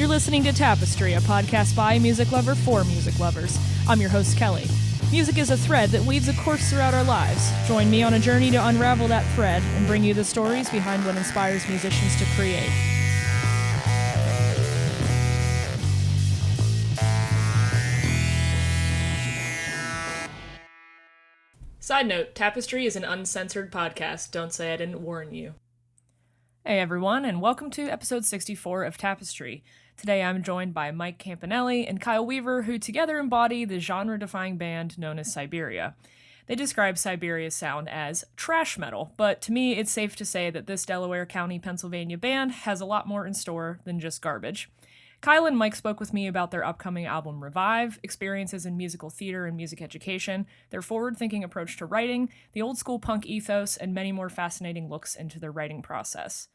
You're listening to Tapestry, a podcast by a music lover for music lovers. I'm your host, Kelly. Music is a thread that weaves a course throughout our lives. Join me on a journey to unravel that thread and bring you the stories behind what inspires musicians to create. Side note, Tapestry is an uncensored podcast. Don't say I didn't warn you. Hey everyone, and welcome to episode 64 of Tapestry. Today I'm joined by Mike Campanile and Kyle Weaver, who together embody the genre-defying band known as Syberia. They describe Syberia's sound as trash metal, but to me it's safe to say that this Delaware County, Pennsylvania band has a lot more in store than just garbage. Kyle and Mike spoke with me about their upcoming album Revive, experiences in musical theater and music education, their forward-thinking approach to writing, the old-school punk ethos, and many more fascinating looks into their writing process.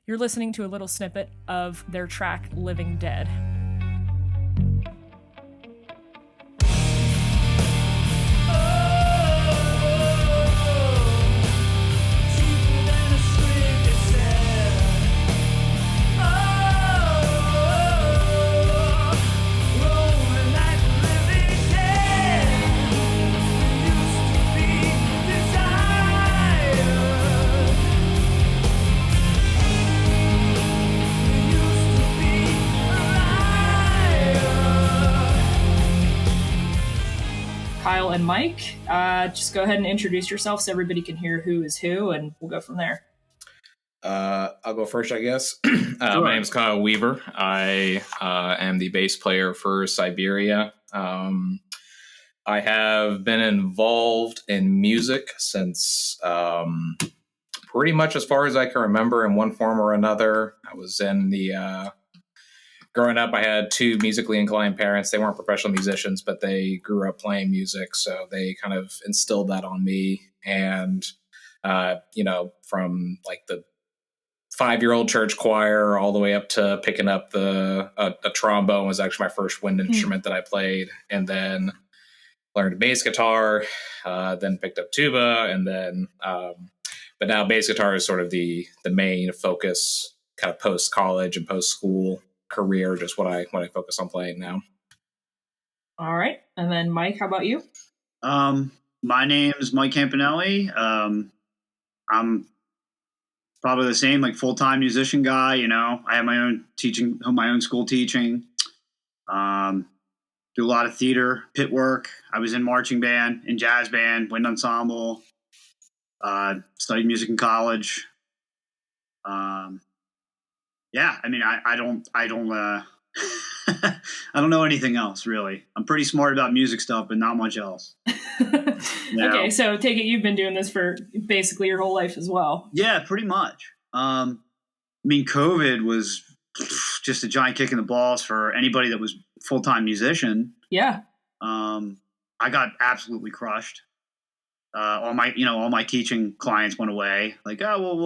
You're listening to a little snippet of their track Living Dead. Kyle and Mike, just go ahead and introduce yourself so everybody can hear who is who, and we'll go from there. I'll go first, I guess. Sure. My name is Kyle Weaver. I am the bass player for Syberia. I have been involved in music since pretty much as far as I can remember in one form or another. I was in the... Growing up, I had two musically inclined parents. They weren't professional musicians, but they grew up playing music, so they kind of instilled that on me. And, from like the 5-year-old church choir all the way up to picking up a trombone was actually my first wind instrument that I played. And then learned bass guitar, then picked up tuba, and then, but now bass guitar is sort of the main focus kind of post-college and post-school career, just what I focus on playing now. All right. And then Mike, how about you? My name's Mike Campanile. I'm probably the same, like full-time musician guy, I have my own teaching, my own school teaching. Do a lot of theater, pit work. I was in marching band, in jazz band, wind ensemble, studied music in college. Yeah, I mean, I don't I don't know anything else really. I'm pretty smart about music stuff, but not much else. Okay, so take it you've been doing this for basically your whole life as well. Yeah, pretty much. I mean, COVID was just a giant kick in the balls for anybody that was full-time musician. Yeah. I got absolutely crushed. All my teaching clients went away. Like, oh well,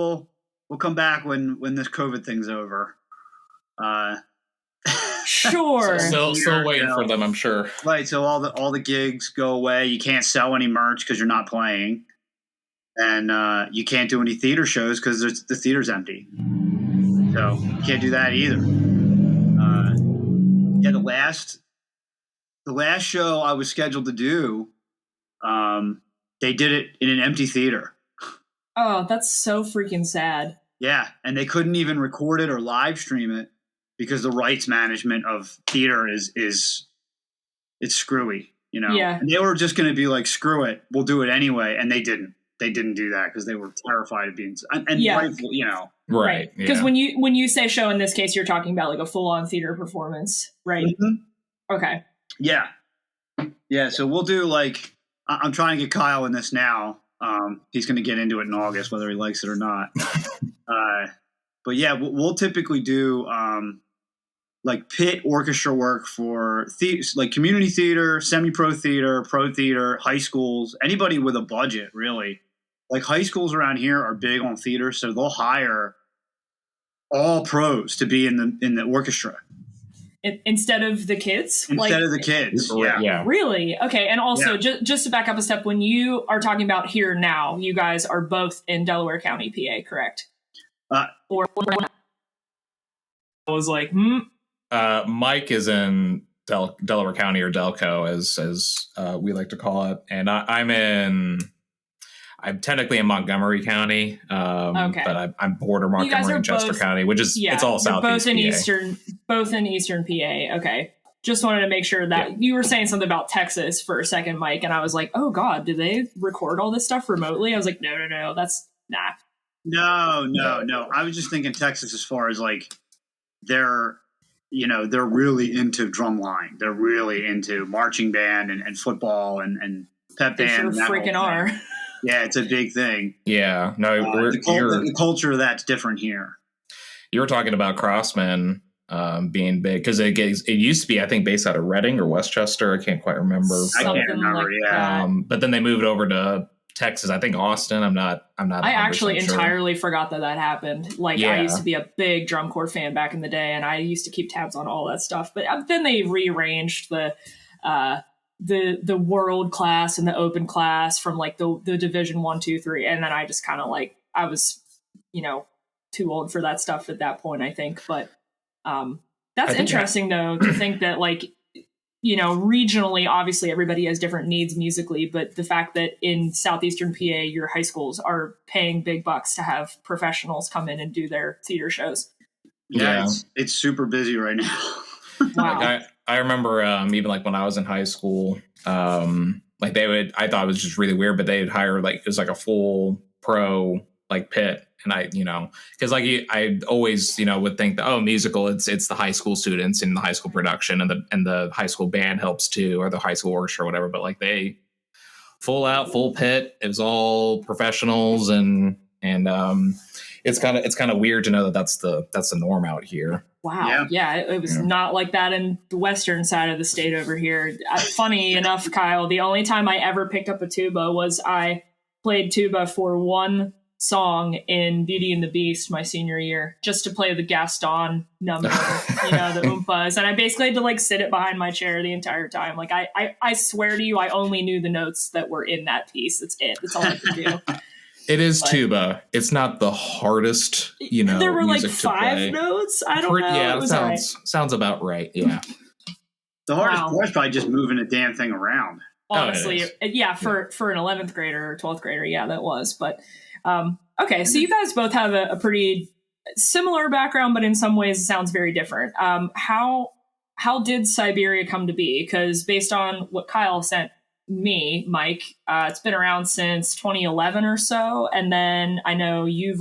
we'll come back when this COVID thing's over. Sure. Still waiting for them, I'm sure. Right. So all the gigs go away. You can't sell any merch because you're not playing, and you can't do any theater shows because the theater's empty. So you can't do that either. The last show I was scheduled to do, they did it in an empty theater. Oh, that's so freaking sad. Yeah, and they couldn't even record it or live stream it because the rights management of theater is it's screwy, Yeah. And they were just going to be like, screw it, we'll do it anyway, and they didn't. They didn't do that because they were terrified of being and yeah. rightful, Right. Because when you say show in this case, you're talking about like a full-on theater performance, right? Mm-hmm. Okay. Yeah. So we'll do like I'm trying to get Kyle in this now. He's going to get into it in August, whether he likes it or not. But yeah, we'll typically do like pit orchestra work for like community theater, semi-pro theater, pro theater, high schools, anybody with a budget, really. Like high schools around here are big on theater, so they'll hire all pros to be in the orchestra. Instead of the kids? Instead of the kids, yeah. Really? Okay, and also, just to back up a step, when you are talking about here now, you guys are both in Delaware County, PA, correct? Or I was like, Mike is in Delaware County, or Delco, as we like to call it, and I'm technically in Montgomery County, Okay. but I'm border Montgomery and Chester County, which is it's all southeast. Both in eastern PA. Okay. Just wanted to make sure that you were saying something about Texas for a second, Mike, and I was like, oh God, do they record all this stuff remotely? I was like, no, that's nah. No. I was just thinking Texas as far as like they're really into drumline. They're really into marching band and football and pep band. They sure freaking are. Yeah, it's a big thing. Yeah, no, the culture that's different here. You were talking about Crossman being big because it used to be, I think, based out of Reading or Westchester. I can't quite remember. I can't remember. But then they moved over to Texas. I think Austin. I'm not. I actually entirely forgot that happened. Like I used to be a big drum corps fan back in the day, and I used to keep tabs on all that stuff. But then they rearranged the world class and the open class from like the division 1, 2, 3, and then I just kind of like I was too old for that stuff at that point, I think. But that's interesting though to think that like regionally, obviously everybody has different needs musically, but the fact that in southeastern PA your high schools are paying big bucks to have professionals come in and do their theater shows. It's super busy right now. Wow. Like I remember even like when I was in high school, like I thought it was just really weird, but they would hire like it was like a full pro like pit, and because like I always would think that musical it's the high school students in the high school production, and the high school band helps too, or the high school orchestra or whatever, but like they full pit, it was all professionals, and it's kind of weird to know that that's the norm out here. Wow. Yeah, it was not like that in the western side of the state over here. Funny enough, Kyle, the only time I ever picked up a tuba was I played tuba for one song in Beauty and the Beast my senior year, just to play the Gaston number, the oompas. And I basically had to like sit it behind my chair the entire time. Like I swear to you, I only knew the notes that were in that piece. That's it. That's all I could do. It is tuba. It's not the hardest, there were like music 5 notes. I don't know. Yeah, it sounds about right. Yeah. The hardest part is probably just moving a damn thing around. Honestly, for an 11th grader or 12th grader, that was. But okay, so you guys both have a pretty similar background, but in some ways it sounds very different. How did Syberia come to be? Because based on what Kyle sent me, Mike, it's been around since 2011 or so, and then I know you've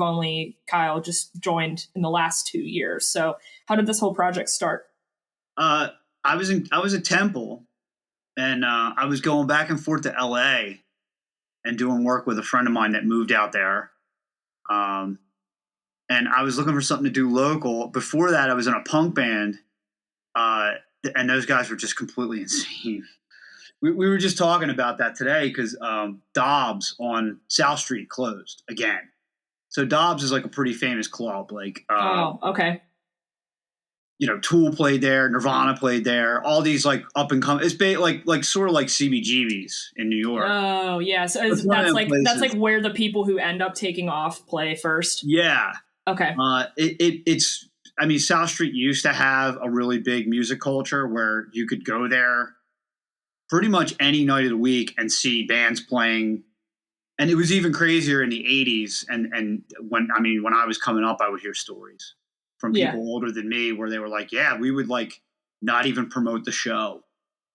Kyle just joined in the last 2 years. So how did this whole project start? I was at Temple, and I was going back and forth to LA and doing work with a friend of mine that moved out there, and I was looking for something to do local. Before that, I was in a punk band, and those guys were just completely insane. We were just talking about that today because Dobbs on South Street closed again. So Dobbs is like a pretty famous club. Like, okay. Tool played there, Nirvana played there. All these like up and coming. It's like sort of like CBGB's in New York. Oh yeah, so that's like where the people who end up taking off play first. Yeah. Okay. It's. I mean, South Street used to have a really big music culture where you could go there pretty much any night of the week and see bands playing. And it was even crazier in the 80s. And when I was coming up, I would hear stories from people older than me where they were like, we would like not even promote the show.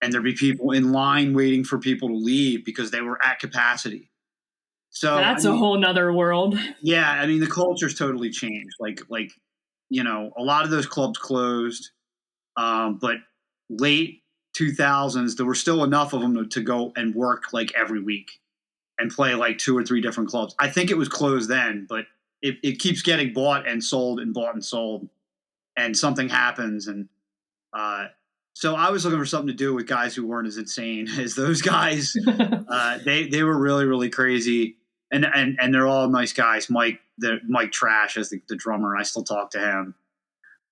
And there'd be people in line waiting for people to leave because they were at capacity. So that's a whole nother world. Yeah. I mean, the culture's totally changed. Like, a lot of those clubs closed. But late 2000s, there were still enough of them to go and work like every week and play like 2 or 3 different clubs. I think it was closed then, but it keeps getting bought and sold and bought and sold, and something happens. And so I was looking for something to do with guys who weren't as insane as those guys. They were really, really crazy. And they're all nice guys. Mike Trash as the drummer. I still talk to him.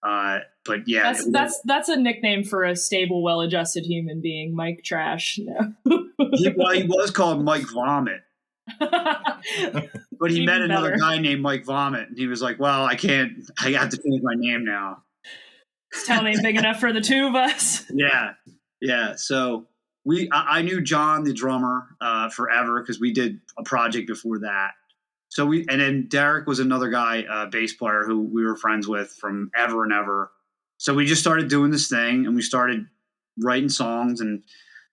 But yeah, that's a nickname for a stable, well-adjusted human being, Mike Trash. No. he was called Mike Vomit, but he met another guy named Mike Vomit, and he was like, "Well, I have to change my name now." This town ain't big enough for the two of us. Yeah. So I knew John, the drummer, forever because we did a project before that. So and then Derek was another guy, bass player who we were friends with from ever and ever. So we just started doing this thing, and we started writing songs, and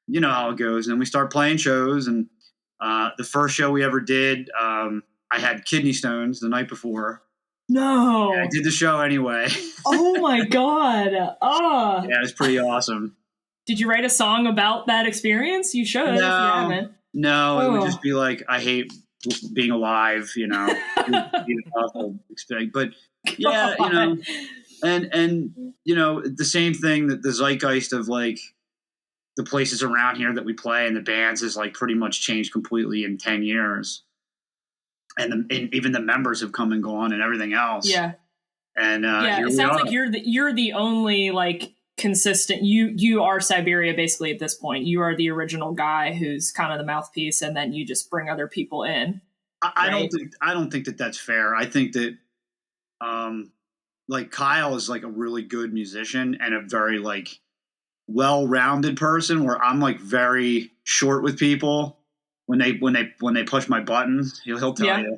you know how it goes. And then we started playing shows, and the first show we ever did, I had kidney stones the night before. No. Yeah, I did the show anyway. Oh my God. Oh. Yeah, it was pretty awesome. Did you write a song about that experience? You should if you haven't. No, it would just be like, I hate being alive, you know. But yeah, you know, and you know, the same thing, that the zeitgeist of like the places around here that we play and the bands has like pretty much changed completely in 10 years. And even the members have come and gone and everything else. Yeah. And it sounds like you're the only like consistent. You are Syberia basically at this point. You are the original guy who's kind of the mouthpiece, and then you just bring other people in. I don't think that that's fair. I think that like Kyle is like a really good musician and a very like well-rounded person, where I'm like very short with people. When they push my buttons, he'll tell you.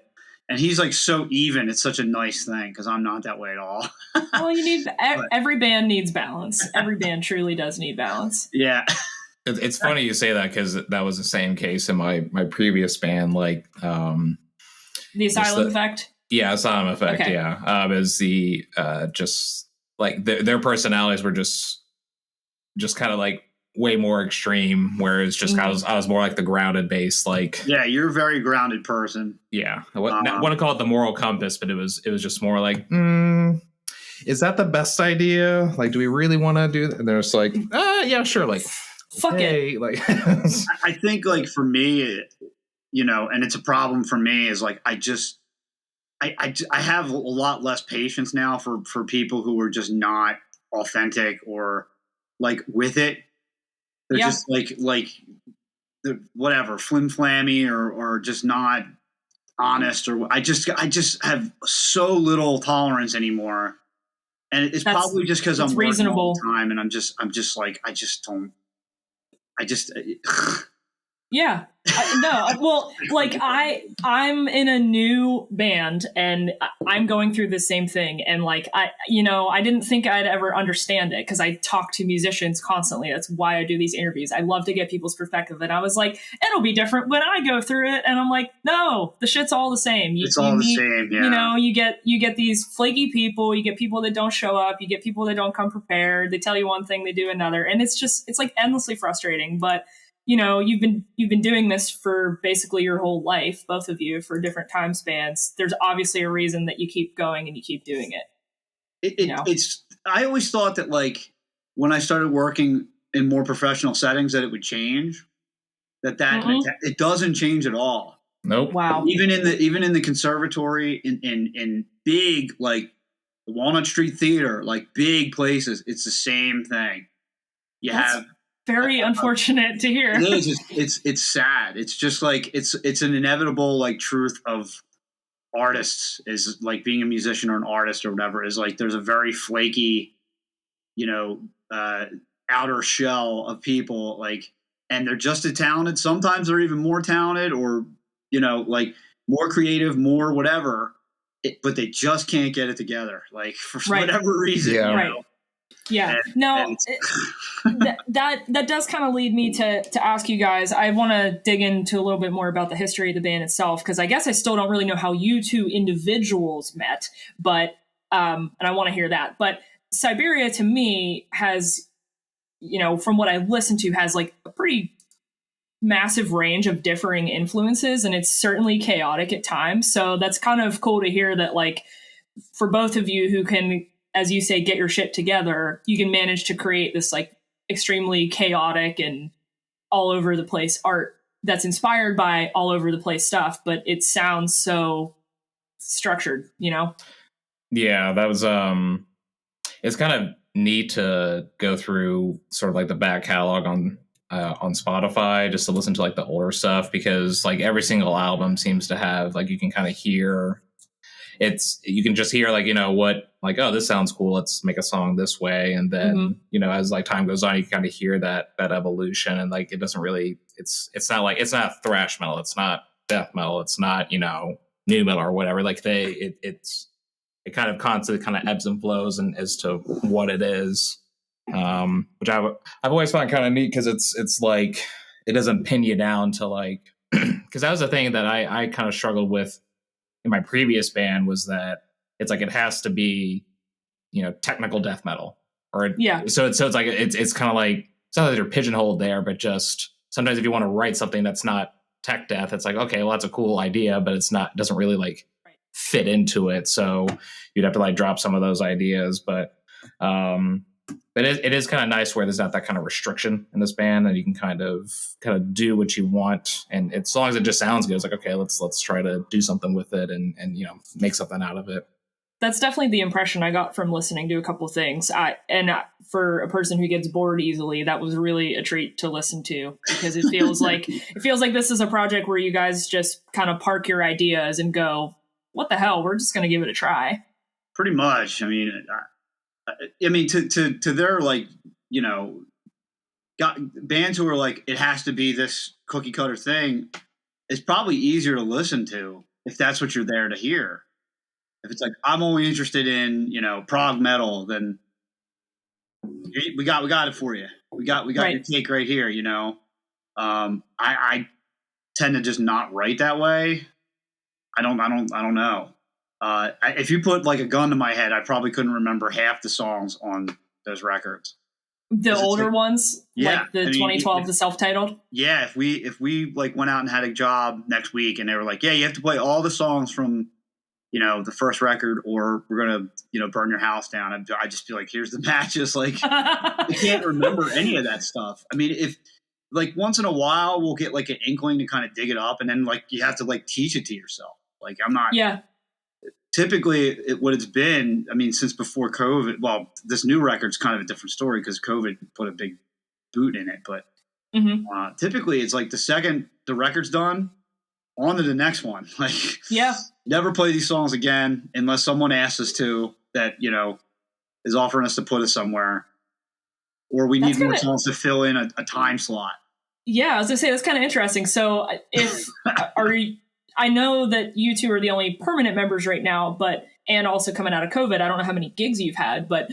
And he's like so even. It's such a nice thing because I'm not that way at all. Well, you need every band needs balance. Every band truly does need balance. Yeah. It's funny you say that because that was the same case in my previous band. Like the Asylum Effect. Yeah, Asylum Effect. Okay. Yeah, is the just like their personalities were just kind of like way more extreme, whereas just I was more like the grounded bass. Like, yeah, you're a very grounded person. Yeah, I want to call it the moral compass, but it was just more like, is that the best idea? Like, do we really want to do that? And there's like, yeah, sure, like, fuck it. Like, I think like for me, you know, and it's a problem for me is like I have a lot less patience now for people who are just not authentic or like with it. They're just like the whatever flim-flammy or just not honest, or I just have so little tolerance anymore, and it's probably just because I'm reasonable working all the time, and I'm just like Yeah. No, well, like I'm in a new band and I'm going through the same thing. And like, I didn't think I'd ever understand it because I talk to musicians constantly. That's why I do these interviews. I love to get people's perspective. And I was like, it'll be different when I go through it. And I'm like, no, the shit's all the same. It's all the same. Yeah. You know, you get these flaky people, you get people that don't show up, you get people that don't come prepared. They tell you one thing, they do another. And it's like endlessly frustrating. But you know, you've been doing this for basically your whole life, both of you, for different time spans. There's obviously a reason that you keep going and you keep doing it. It's I always thought that like when I started working in more professional settings that it would change. That it doesn't change at all. Nope. Wow. Even in the conservatory in big like the Walnut Street Theater, like big places, it's the same thing. That's very unfortunate to hear. It is. It's sad. It's just like it's an inevitable like truth of artists is like being a musician or an artist or whatever is like there's a very flaky, you know, outer shell of people like, and they're just as talented. Sometimes they're even more talented or, you know, like more creative, more whatever, but they just can't get it together. Like for whatever reason. Yeah. Right. Yeah, that does kind of lead me to ask you guys. I want to dig into a little bit more about the history of the band itself, because I guess I still don't really know how you two individuals met, but and I want to hear that. But Syberia to me has, you know, from what I've listened to, has like a pretty massive range of differing influences, and it's certainly chaotic at times. So that's kind of cool to hear that, like, for both of you who can, as you say, get your shit together, you can manage to create this like extremely chaotic and all over the place art that's inspired by all over the place stuff, but it sounds so structured, you know? Yeah, that was it's kind of neat to go through sort of like the back catalog on Spotify just to listen to like the older stuff, because like every single album seems to have like, you can kind of hear you can just hear like, what, like, oh, this sounds cool. Let's make a song this way. And then, as like time goes on, you can kind of hear that evolution, and like, it doesn't really, it's not thrash metal. It's not death metal. It's not, new metal or whatever. Like it kind of constantly kind of ebbs and flows and as to what it is. Which I've always found kind of neat, because it's like, it doesn't pin you down to like, because that was the thing that I kind of struggled with in my previous band, was that it's like, it has to be, technical death metal, or so it's like, it's kind of like, it's not that they're pigeonholed there, but just sometimes if you want to write something that's not tech death, it's like, okay, well, that's a cool idea, but doesn't really like fit into it. So you'd have to like drop some of those ideas, but it is kind of nice where there's not that kind of restriction in this band, and you can kind of do what you want, and as long as it just sounds good, it's like, okay, let's try to do something with it and make something out of it. That's definitely the impression I got from listening to a couple of things. For a person who gets bored easily, that was really a treat to listen to, because it feels like this is a project where you guys just kind of park your ideas and go, what the hell, we're just going to give it a try. Pretty much. I mean, to their, like, got bands who are like, it has to be this cookie cutter thing, it's probably easier to listen to if that's what you're there to hear. If it's like, I'm only interested in, prog metal, then we got it for you. We got right. Your take right here. I tend to just not write that way. I don't know. If you put like a gun to my head, I probably couldn't remember half the songs on those records. The older ones, yeah, like the 2012, the self-titled. Yeah, if we like went out and had a job next week, and they were like, yeah, you have to play all the songs from the first record, or we're gonna burn your house down. I just feel like, here's the matches. Like, I can't remember any of that stuff. I mean, if like once in a while we'll get like an inkling to kind of dig it up, and then like you have to like teach it to yourself. Like, I'm not. Yeah. Typically, what it's been, I mean, since before COVID. Well, this new record's kind of a different story because COVID put a big boot in it. But typically, it's like the second the record's done, on to the next one. Like, never play these songs again unless someone asks us to, that is offering us to put us somewhere, or we need more songs to fill in a time slot. Yeah, I was gonna say, that's kind of interesting. So if I know that you two are the only permanent members right now, and also coming out of COVID, I don't know how many gigs you've had, but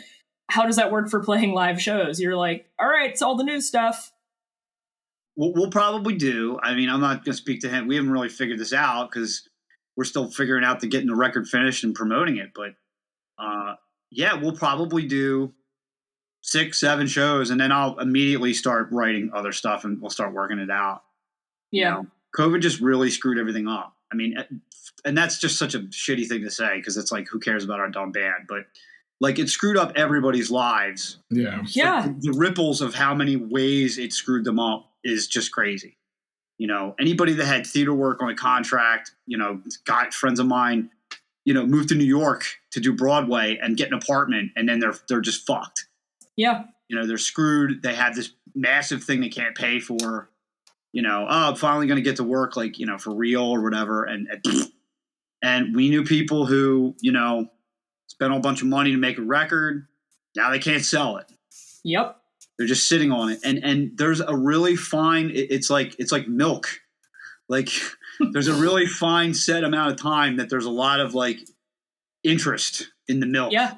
how does that work for playing live shows? You're like, all right, it's all the new stuff. We'll probably do. I mean, I'm not going to speak to him. We haven't really figured this out because we're still figuring out getting the record finished and promoting it. But we'll probably do 6-7 shows, and then I'll immediately start writing other stuff, and we'll start working it out. Yeah. COVID just really screwed everything up. I mean, and that's just such a shitty thing to say, because it's like, who cares about our dumb band? But like, it screwed up everybody's lives. Yeah. Yeah. The ripples of how many ways it screwed them up is just crazy. Anybody that had theater work on a contract, friends of mine, moved to New York to do Broadway and get an apartment, and then they're just fucked. Yeah. They're screwed. They have this massive thing they can't pay for. I'm finally going to get to work, like, for real or whatever. And we knew people who, spent a bunch of money to make a record. Now they can't sell it. Yep. They're just sitting on it. And there's a really fine, it's like milk. Like, there's a really fine set amount of time that there's a lot of like interest in the milk. Yeah.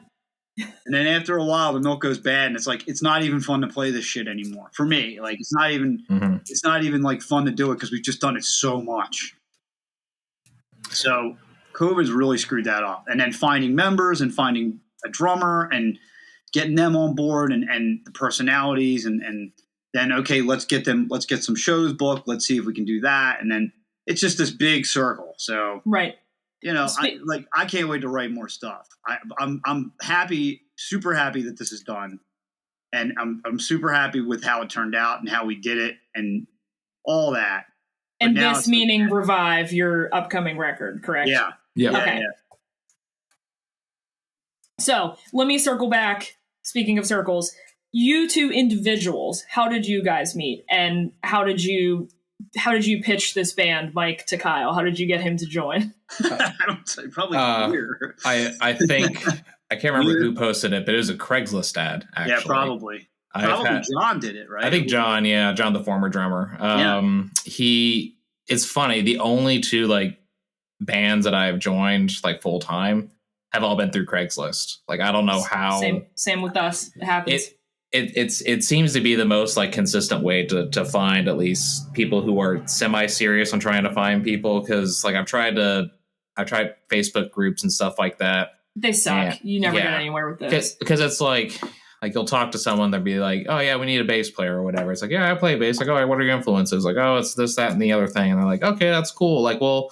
And then after a while, the milk goes bad, and it's like, it's not even fun to play this shit anymore. For me, like, it's not even like fun to do it, because we've just done it so much. So COVID's really screwed that up. And then finding members and finding a drummer and getting them on board, and the personalities, and then, okay, let's get some shows booked. Let's see if we can do that. And then it's just this big circle. So, right. I can't wait to write more stuff. I'm happy, super happy that this is done, and I'm super happy with how it turned out and how we did it and all that. And this meaning Revive, your upcoming record, correct? Yeah. Okay. Yeah. So let me circle back. Speaking of circles, you two individuals, how did you guys meet, and how did you how did you pitch this band, Mike, to Kyle? How did you get him to join? I don't say, probably weird. I think I can't remember who posted it, but it was a Craigslist ad. Actually, yeah, probably. John did it, right? I think John, the former drummer. It's funny. The only two like bands that I've joined like full time have all been through Craigslist. Like I don't know how. Same with us. It happens. It seems to be the most like consistent way to find at least people who are semi-serious on trying to find people, because like I've tried Facebook groups and stuff like that. They suck. You never get anywhere with this. Because it's like you'll talk to someone, they'll be like, oh yeah, we need a bass player or whatever. It's like, yeah, I play bass. Like, oh, what are your influences? Like, oh, it's this, that, and the other thing. And they're like, okay, that's cool. Like, we'll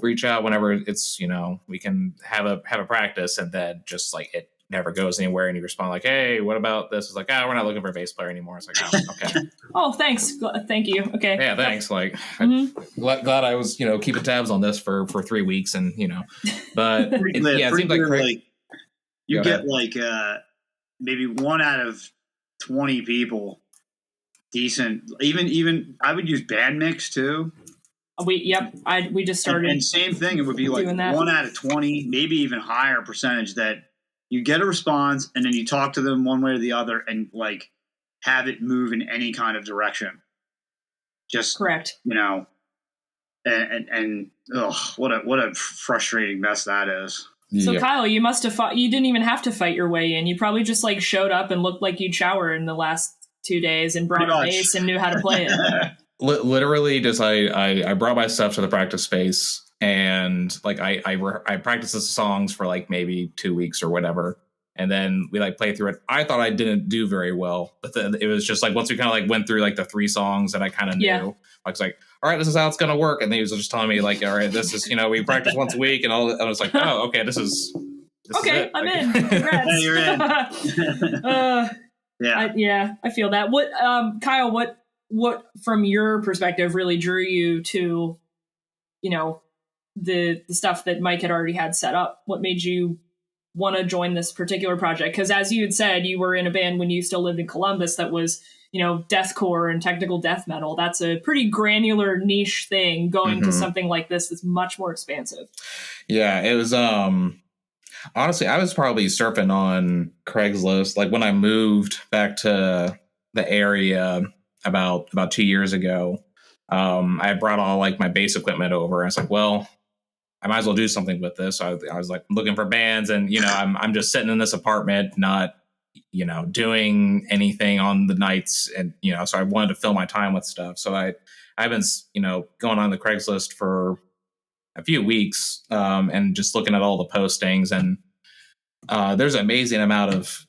reach out whenever it's, we can have a practice, and then just like it never goes anywhere, and you respond like, hey, what about this? It's like, we're not looking for a bass player anymore. It's like, oh, okay. Oh, thanks. Thank you. Okay. Yeah, thanks. Like, glad I was, keeping tabs on this for 3 weeks, and, but it seems like you get like maybe 1 out of 20 people decent. Even I would use band mix too. We just started. And same thing. It would be like 1 out of 20, maybe even higher percentage that you get a response, and then you talk to them one way or the other, and like have it move in any kind of direction. Just correct. And what a frustrating mess that is. So yep. Kyle, you must have fought. You didn't even have to fight your way in. You probably just like showed up and looked like you'd shower in the last 2 days and brought a bass and knew how to play it. Literally, just I brought my stuff to the practice space. And like I practiced the songs for like maybe 2 weeks or whatever, and then we like played through it. I thought I didn't do very well, but then it was just like once we kind of like went through like the 3 songs that I kind of knew, I was like, all right, this is how it's gonna work. And he was just telling me like, all right, this is we practice once a week, and I was like, oh, okay, this is okay. I'm in. Congrats. Yeah, you're in. I feel that. What, Kyle? What from your perspective really drew you to, the stuff that Mike had already had set up? What made you want to join this particular project? Because as you had said, you were in a band when you still lived in Columbus that was, deathcore and technical death metal. That's a pretty granular niche thing. Going to something like this is much more expansive. Yeah, it was, honestly, I was probably surfing on Craigslist. Like when I moved back to the area about 2 years ago, I brought all like my bass equipment over. I was like, well, I might as well do something with this. So I was like looking for bands, and I'm just sitting in this apartment, not doing anything on the nights, and so I wanted to fill my time with stuff. So I've been going on the Craigslist for a few weeks, and just looking at all the postings, and there's an amazing amount of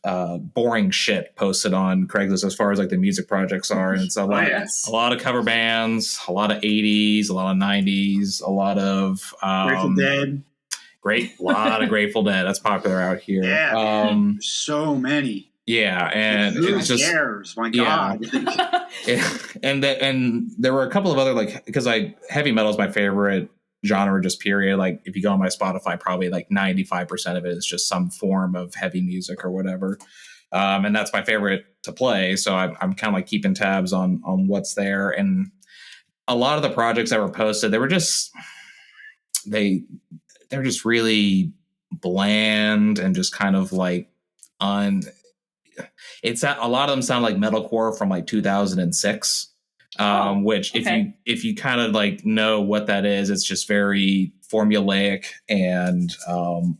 boring shit posted on Craigslist as far as like the music projects are. And it's a lot of cover bands, a lot of 80s, a lot of 90s, a lot of Grateful Dead. A lot of Grateful Dead. That's popular out here. Yeah, so many. Yeah, and it was just cares. My God. And there were a couple of other because heavy metal is my favorite genre, just period. Like if you go on my Spotify, probably like 95% of it is just some form of heavy music or whatever, and that's my favorite to play. So I'm kind of like keeping tabs on what's there. And a lot of the projects that were posted, they were just really bland and just kind of like it's a lot of them sound like metalcore from like 2006. Which if you kind of like know what that is, it's just very formulaic, and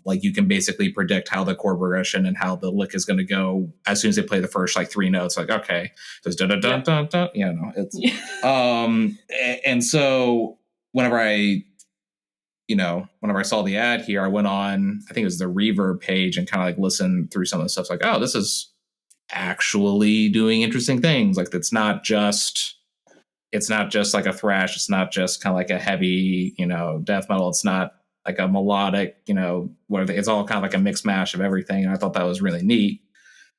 like you can basically predict how the chord progression and how the lick is going to go as soon as they play the first like 3 notes. Like, okay, there's da da da da da. It's and so whenever I saw the ad here, I went on, I think it was the Reverb page, and kind of like listened through some of the stuff. Like, oh, this is actually doing interesting things. Like it's not just like a thrash. It's not just kind of like a heavy, death metal. It's not like a melodic, it's all kind of like a mixed mash of everything. And I thought that was really neat.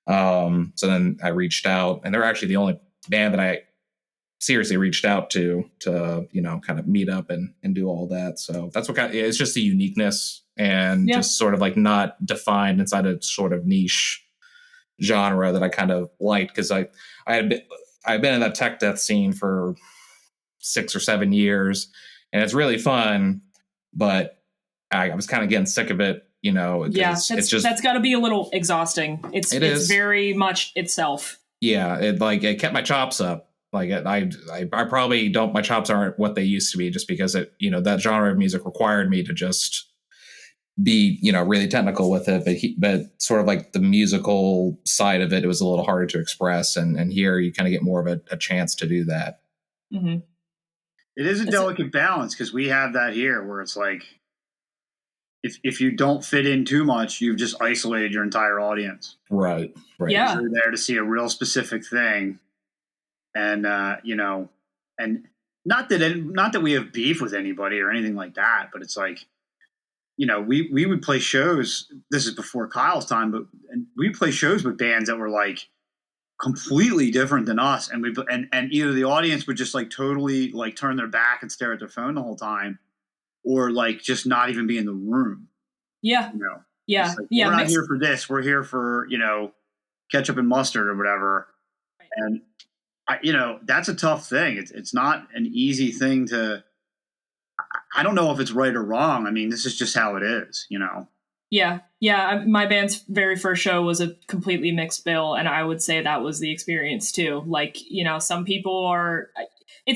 So then I reached out, and they're actually the only band that I seriously reached out to kind of meet up and do all that. So that's what it's just the uniqueness, and just sort of like not defined inside a sort of niche genre that I kind of liked, because I've been in that tech death scene for 6 or 7 years, and it's really fun, but I was kind of getting sick of it, it's just, that's got to be a little exhausting. It's very much itself. Yeah, it kept my chops up. Like I probably don't. My chops aren't what they used to be, just because that genre of music required me to just be really technical with it. But sort of like the musical side of it, it was a little harder to express. And here you kind of get more of a chance to do that. Mm-hmm. It is a delicate balance, because we have that here where it's like, if you don't fit in too much, you've just isolated your entire audience. Right. Yeah. You're there to see a real specific thing. And, and not that we have beef with anybody or anything like that, but it's like, we would play shows. This is before Kyle's time, but we play shows with bands that were like completely different than us. And and either the audience would just like totally like turn their back and stare at their phone the whole time, or like just not even be in the room. Yeah. Yeah. Like, we're not here for this. We're here for, ketchup and mustard or whatever. Right. And that's a tough thing. It's not an easy thing to, I don't know if it's right or wrong. I mean, this is just how it is, Yeah. Yeah. My band's very first show was a completely mixed bill. And I would say that was the experience too. Like, some people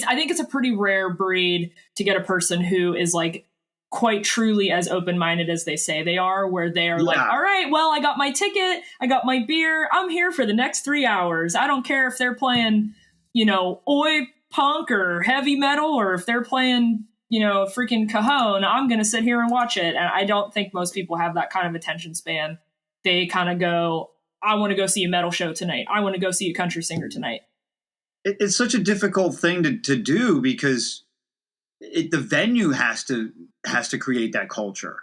I think it's a pretty rare breed to get a person who is like quite truly as open-minded as they say they are, where they are like, all right, well, I got my ticket, I got my beer, I'm here for the next 3 hours. I don't care if they're playing, oi punk or heavy metal, or if they're playing, freaking Cajon, I'm going to sit here and watch it. And I don't think most people have that kind of attention span. They kind of go, I want to go see a metal show tonight. I want to go see a country singer tonight. It's such a difficult thing to do, because the venue has to create that culture.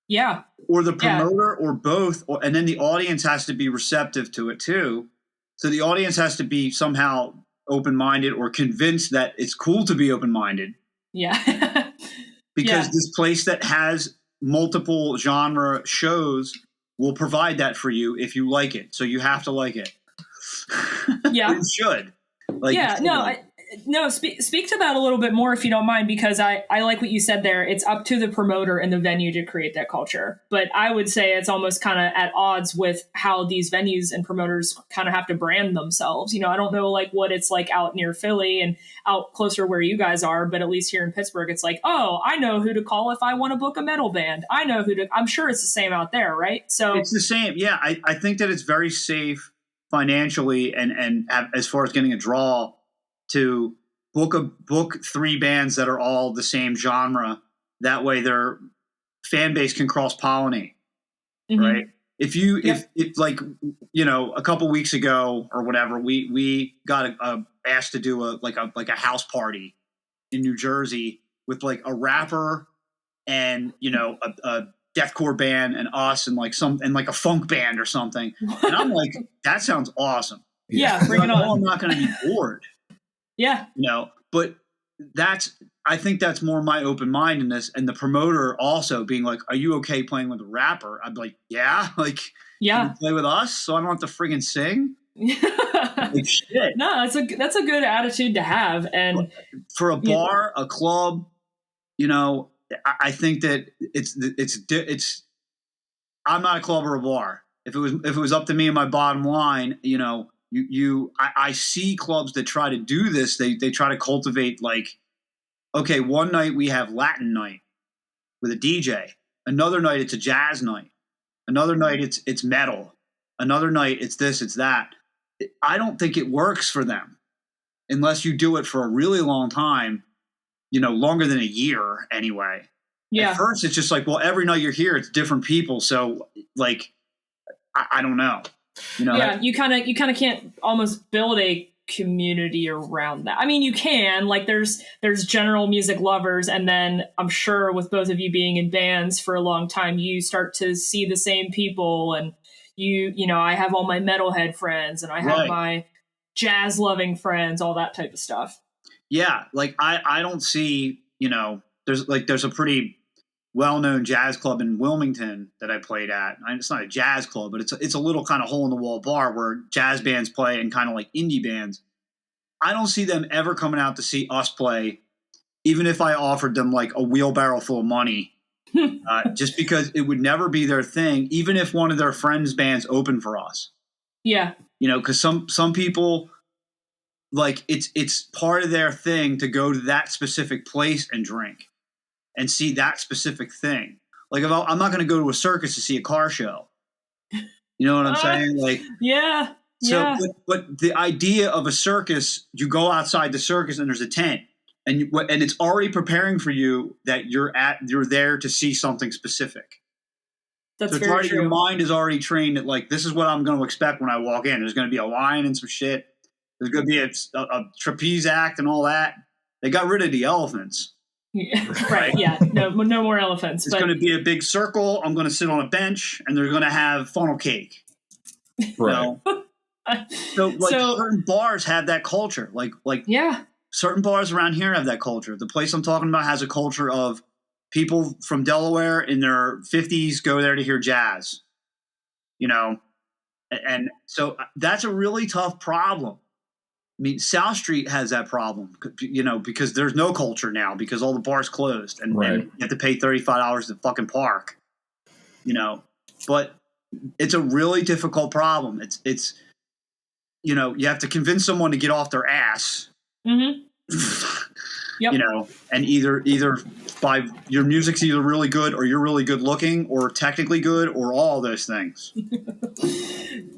Yeah. Or the promoter, or both, and then the audience has to be receptive to it too. So the audience has to be somehow open-minded, or convinced that it's cool to be open-minded. Yeah. Because this place that has multiple genre shows will provide that for you if you like it. So you have to like it. Yeah. You should. Speak to that a little bit more, if you don't mind, because I like what you said there. It's up to the promoter and the venue to create that culture. But I would say it's almost kind of at odds with how these venues and promoters kind of have to brand themselves. I don't know like what it's like out near Philly and out closer where you guys are, but at least here in Pittsburgh, it's like, oh, I know who to call if I want to book a metal band. I'm sure it's the same out there, right? So it's the same. Yeah, I think that it's very safe financially and as far as getting a draw, to book 3 bands that are all the same genre. That way their fan base can cross-pollinate, right? If like, a couple weeks ago or whatever, we got asked to do a house party in New Jersey with like a rapper and, a deathcore band and us and like a funk band or something. And I'm like, that sounds awesome. Yeah. Bring it on. I'm not going to be bored. Yeah. But I think that's more my open-mindedness, and the promoter also being like, are you okay playing with a rapper? I'd be like, yeah, like, yeah, can you play with us so I don't have to friggin' sing? Like, shit. No, that's a good attitude to have. And for a bar, a club, I think that it's I'm not a club or a bar. If it was up to me and my bottom line, I see clubs that try to do this. They try to cultivate like, okay, one night we have Latin night with a DJ. Another night it's a jazz night. Another night it's metal. Another night it's this, it's that. I don't think it works for them unless you do it for a really long time, longer than a year anyway. Yeah. At first it's just like, well, every night you're here, it's different people. So like, I don't know. You kind of can't almost build a community around that. I mean, you can, like, there's general music lovers, and then I'm sure with both of you being in bands for a long time, you start to see the same people, and I have all my metalhead friends, and I have my jazz loving friends, all that type of stuff. Yeah, like I don't see, there's a pretty well-known jazz club in Wilmington that I played at. It's not a jazz club, but it's a little kind of hole-in-the-wall bar where jazz bands play and kind of like indie bands. I don't see them ever coming out to see us play, even if I offered them like a wheelbarrow full of money, just because it would never be their thing, even if one of their friends' bands opened for us. Yeah. You know, because some people, like, it's part of their thing to go to that specific place and drink and see that specific thing. Like, I'm not going to go to a circus to see a car show. You know what I'm saying? Like, yeah. So, yeah. but the idea of a circus, you go outside the circus and there's a tent, and it's already preparing for you that you're there to see something specific. That's so very true. Your mind is already trained that, like, this is what I'm going to expect when I walk in. There's going to be a line and some shit. There's going to be a trapeze act and all that. They got rid of the elephants. Right. Yeah. No more elephants. It's going to be a big circle. I'm going to sit on a bench, and they're going to have funnel cake. Right. So certain bars have that culture. Like yeah. Certain bars around here have that culture. The place I'm talking about has a culture of people from Delaware in their 50s go there to hear jazz. You know, and so that's a really tough problem. I mean, South Street has that problem, you know, because there's no culture now because all the bars closed and you have to pay $35 to fucking park, you know. But it's a really difficult problem. It's you know, you have to convince someone to get off their ass. Mm-hmm. Yep. You know, and either by your music's either really good or you're really good looking or technically good or all those things.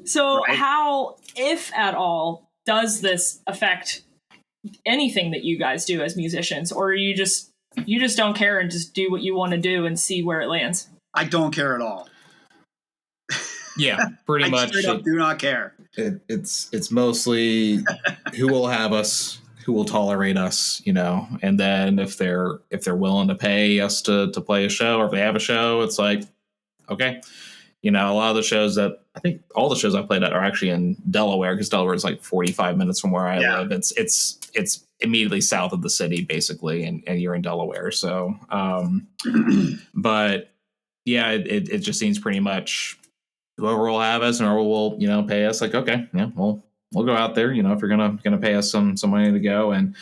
So how, if at all, does this affect anything that you guys do as musicians, or you just don't care and just do what you want to do and see where it lands? I don't care at all. Yeah, pretty much. I straight up do not care. It's mostly who will have us, who will tolerate us, you know, and then if they're willing to pay us to play a show, or if they have a show, it's like, okay. You know, a lot of the shows that I think all the shows I played at are actually in Delaware, because Delaware is like 45 minutes from where I live. It's immediately south of the city, basically, and you're in Delaware. So, but yeah, it just seems pretty much whoever will have us and whoever will, you know, pay us, like, okay, yeah, we'll go out there, you know, if you're gonna pay us some money to go. And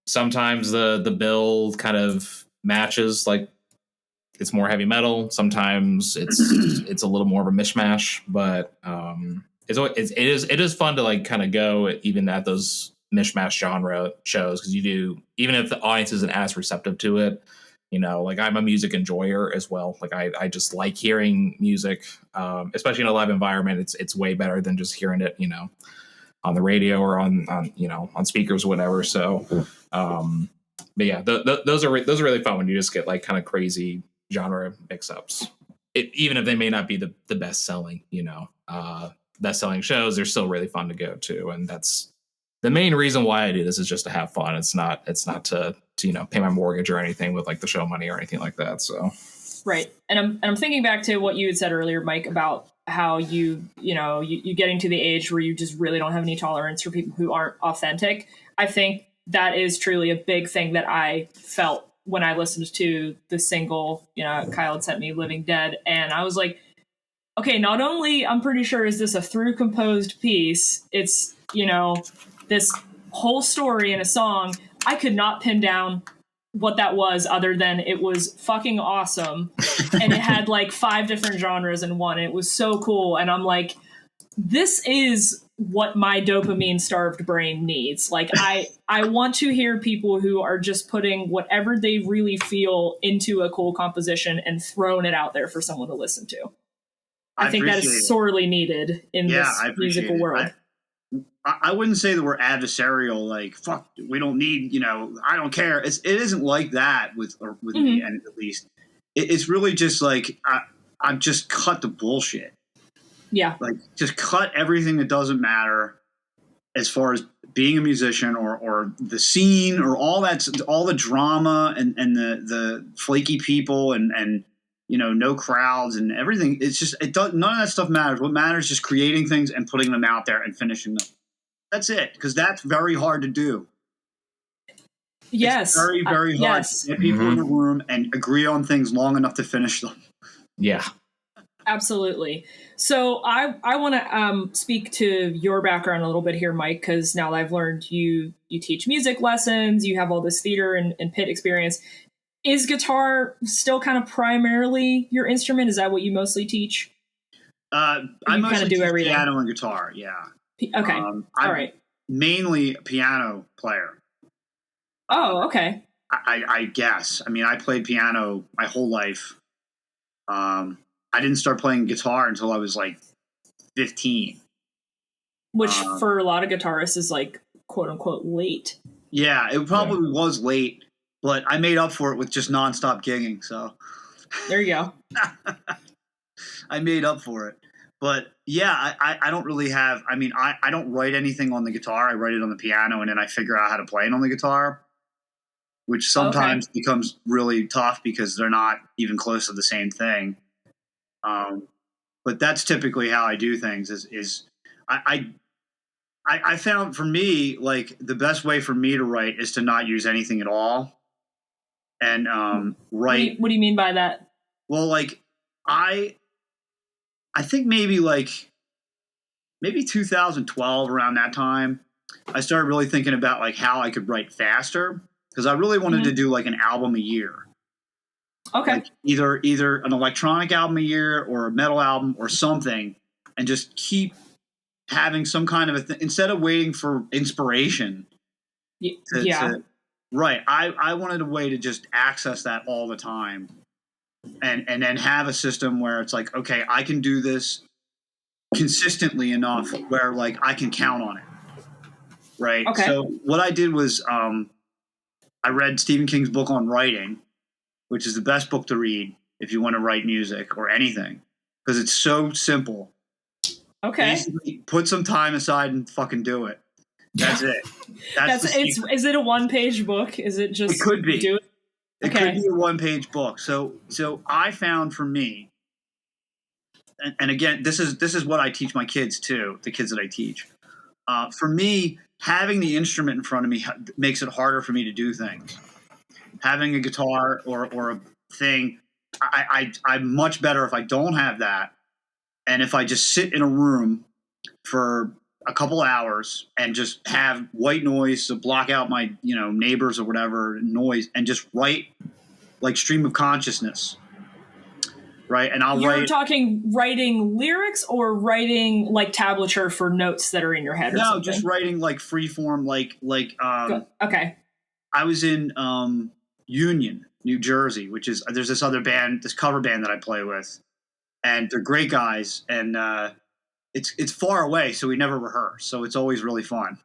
sometimes the bill kind of matches, like, it's more heavy metal. Sometimes it's a little more of a mishmash, but it is fun to, like, kind of go even at those mishmash genre shows, because you do, even if the audience isn't as receptive to it, you know, like, I'm a music enjoyer as well. Like, I just like hearing music, especially in a live environment. It's way better than just hearing it, you know, on the radio or on you know, on speakers or whatever. So, but yeah, those are really fun when you just get, like, kind of crazy genre mix-ups, even if they may not be the best selling, you know, best selling shows. They're still really fun to go to, and that's the main reason why I do this, is just to have fun. It's not to you know, pay my mortgage or anything with, like, the show money or anything like that. So right. And I'm thinking back to what you had said earlier, Mike, about how you getting to the age where you just really don't have any tolerance for people who aren't authentic. I think that is truly a big thing that I felt when I listened to the single, you know, Kyle had sent me, Living Dead. And I was like, okay, not only I'm pretty sure is this a through composed piece, it's, you know, this whole story in a song. I could not pin down what that was, other than it was fucking awesome. And it had like 5 different genres in one. It was so cool. And I'm like, this is what my dopamine starved brain needs. Like, I want to hear people who are just putting whatever they really feel into a cool composition and throwing it out there for someone to listen to. I think that is sorely needed in this musical world. I wouldn't say that we're adversarial, like, fuck, we don't need, you know, I don't care. It isn't like that with me, and at least. It's really just like, I'm just cut the bullshit. Yeah. Like, just cut everything that doesn't matter as far as being a musician or the scene or all the drama and the flaky people and you know, no crowds and everything. It's just, none of that stuff matters. What matters is just creating things and putting them out there and finishing them. That's it. Because that's very hard to do. Yes. It's very, very hard to get people in a room and agree on things long enough to finish them. Yeah. Absolutely. So I want to speak to your background a little bit here, Mike, because now that I've learned you teach music lessons, you have all this theater and pit experience. Is guitar still kind of primarily your instrument? Is that what you mostly teach? I mostly do everything. Piano and guitar. Yeah. Okay. All right. Mainly a piano player. Oh, okay. I guess. I mean, I played piano my whole life. I didn't start playing guitar until I was like 15. Which for a lot of guitarists is like, quote unquote, late. Yeah, it probably was late, but I made up for it with just nonstop gigging. So there you go. I made up for it. But yeah, I don't really have, I mean, I don't write anything on the guitar. I write it on the piano and then I figure out how to play it on the guitar, which sometimes becomes really tough because they're not even close to the same thing. But that's typically how I do things is I found for me, like the best way for me to write is to not use anything at all. And write. What do you mean by that? Well, like I think maybe 2012 around that time, I started really thinking about like how I could write faster because I really wanted to do like an album a year. Okay. Like either an electronic album a year or a metal album or something, and just keep having some kind of instead of waiting for inspiration. Right. I wanted a way to just access that all the time. And then have a system where it's like, okay, I can do this consistently enough where like I can count on it. Right. Okay. So what I did was I read Stephen King's book on writing, which is the best book to read if you want to write music or anything, because it's so simple. Okay. Basically, put some time aside and fucking do it. That's it. Is it a one-page book? Is it just? It could be. Do it? It could be a one-page book. So I found for me, and again, this is what I teach my kids too, the kids that I teach. For me, having the instrument in front of me makes it harder for me to do things. Having a guitar or a thing, I'm much better if I don't have that, and if I just sit in a room for a couple hours and just have white noise to block out my neighbors or whatever noise, and just write like stream of consciousness, right? And You're talking writing lyrics or writing like tablature for notes that are in your head? No, or something? Just writing like free form, okay. I was in Union, New Jersey, which is there's this other band, this cover band that I play with, and they're great guys, and it's far away, so we never rehearse, so it's always really fun.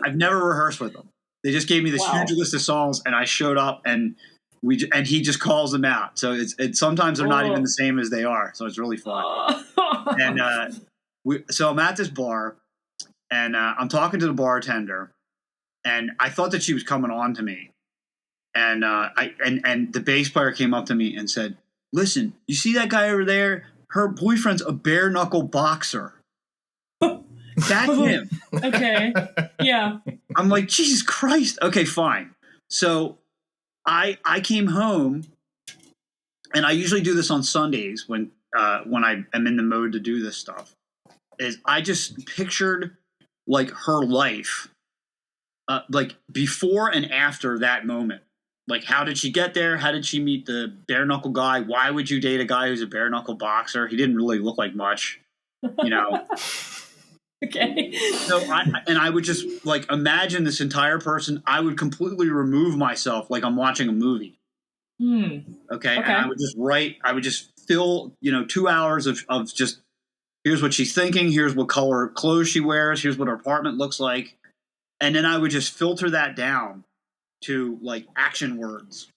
I've never rehearsed with them. They just gave me this huge list of songs, and I showed up, and he just calls them out. So it's sometimes they're not even the same as they are, so it's really fun. And so I'm at this bar, and I'm talking to the bartender, and I thought that she was coming on to me, and and the bass player came up to me and said, "Listen, you see that guy over there? Her boyfriend's a bare knuckle boxer." That's him. Okay. Yeah. I'm like, Jesus Christ. Okay, fine. So I came home, and I usually do this on Sundays when I am in the mode to do this stuff. Is I just pictured like her life, like before and after that moment. Like, how did she get there? How did she meet the bare knuckle guy? Why would you date a guy who's a bare knuckle boxer? He didn't really look like much, Okay. So I would just like imagine this entire person. I would completely remove myself like I'm watching a movie. Okay. And I would just write. I would just fill 2 hours of just here's what she's thinking. Here's what color clothes she wears. Here's what her apartment looks like. And then I would just filter that down to like action words.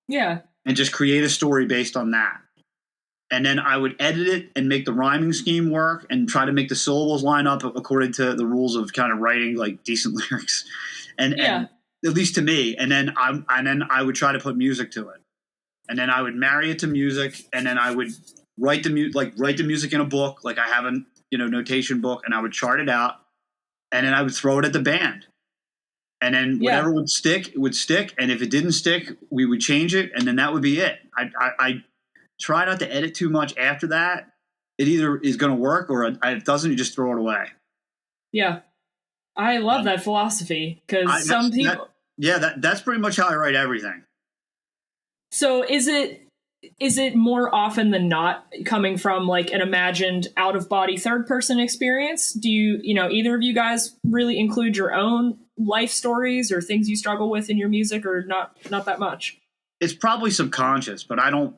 Yeah. And just create a story based on that. And then I would edit it and make the rhyming scheme work and try to make the syllables line up according to the rules of kind of writing like decent lyrics. And at least to me. And then I would try to put music to it. And then I would marry it to music, and then I would write the music in a book, like I have a notation book, and I would chart it out, and then I would throw it at the band. And then whatever would stick, it would stick. And if it didn't stick, we would change it. And then that would be it. I try not to edit too much after that. It either is going to work or if it doesn't, you just throw it away. Yeah. I love that philosophy because some people... That's pretty much how I write everything. So is it more often than not coming from like an imagined out-of-body third-person experience? Do you either of you guys really include your own life stories or things you struggle with in your music, or not that much? It's probably subconscious, but I don't...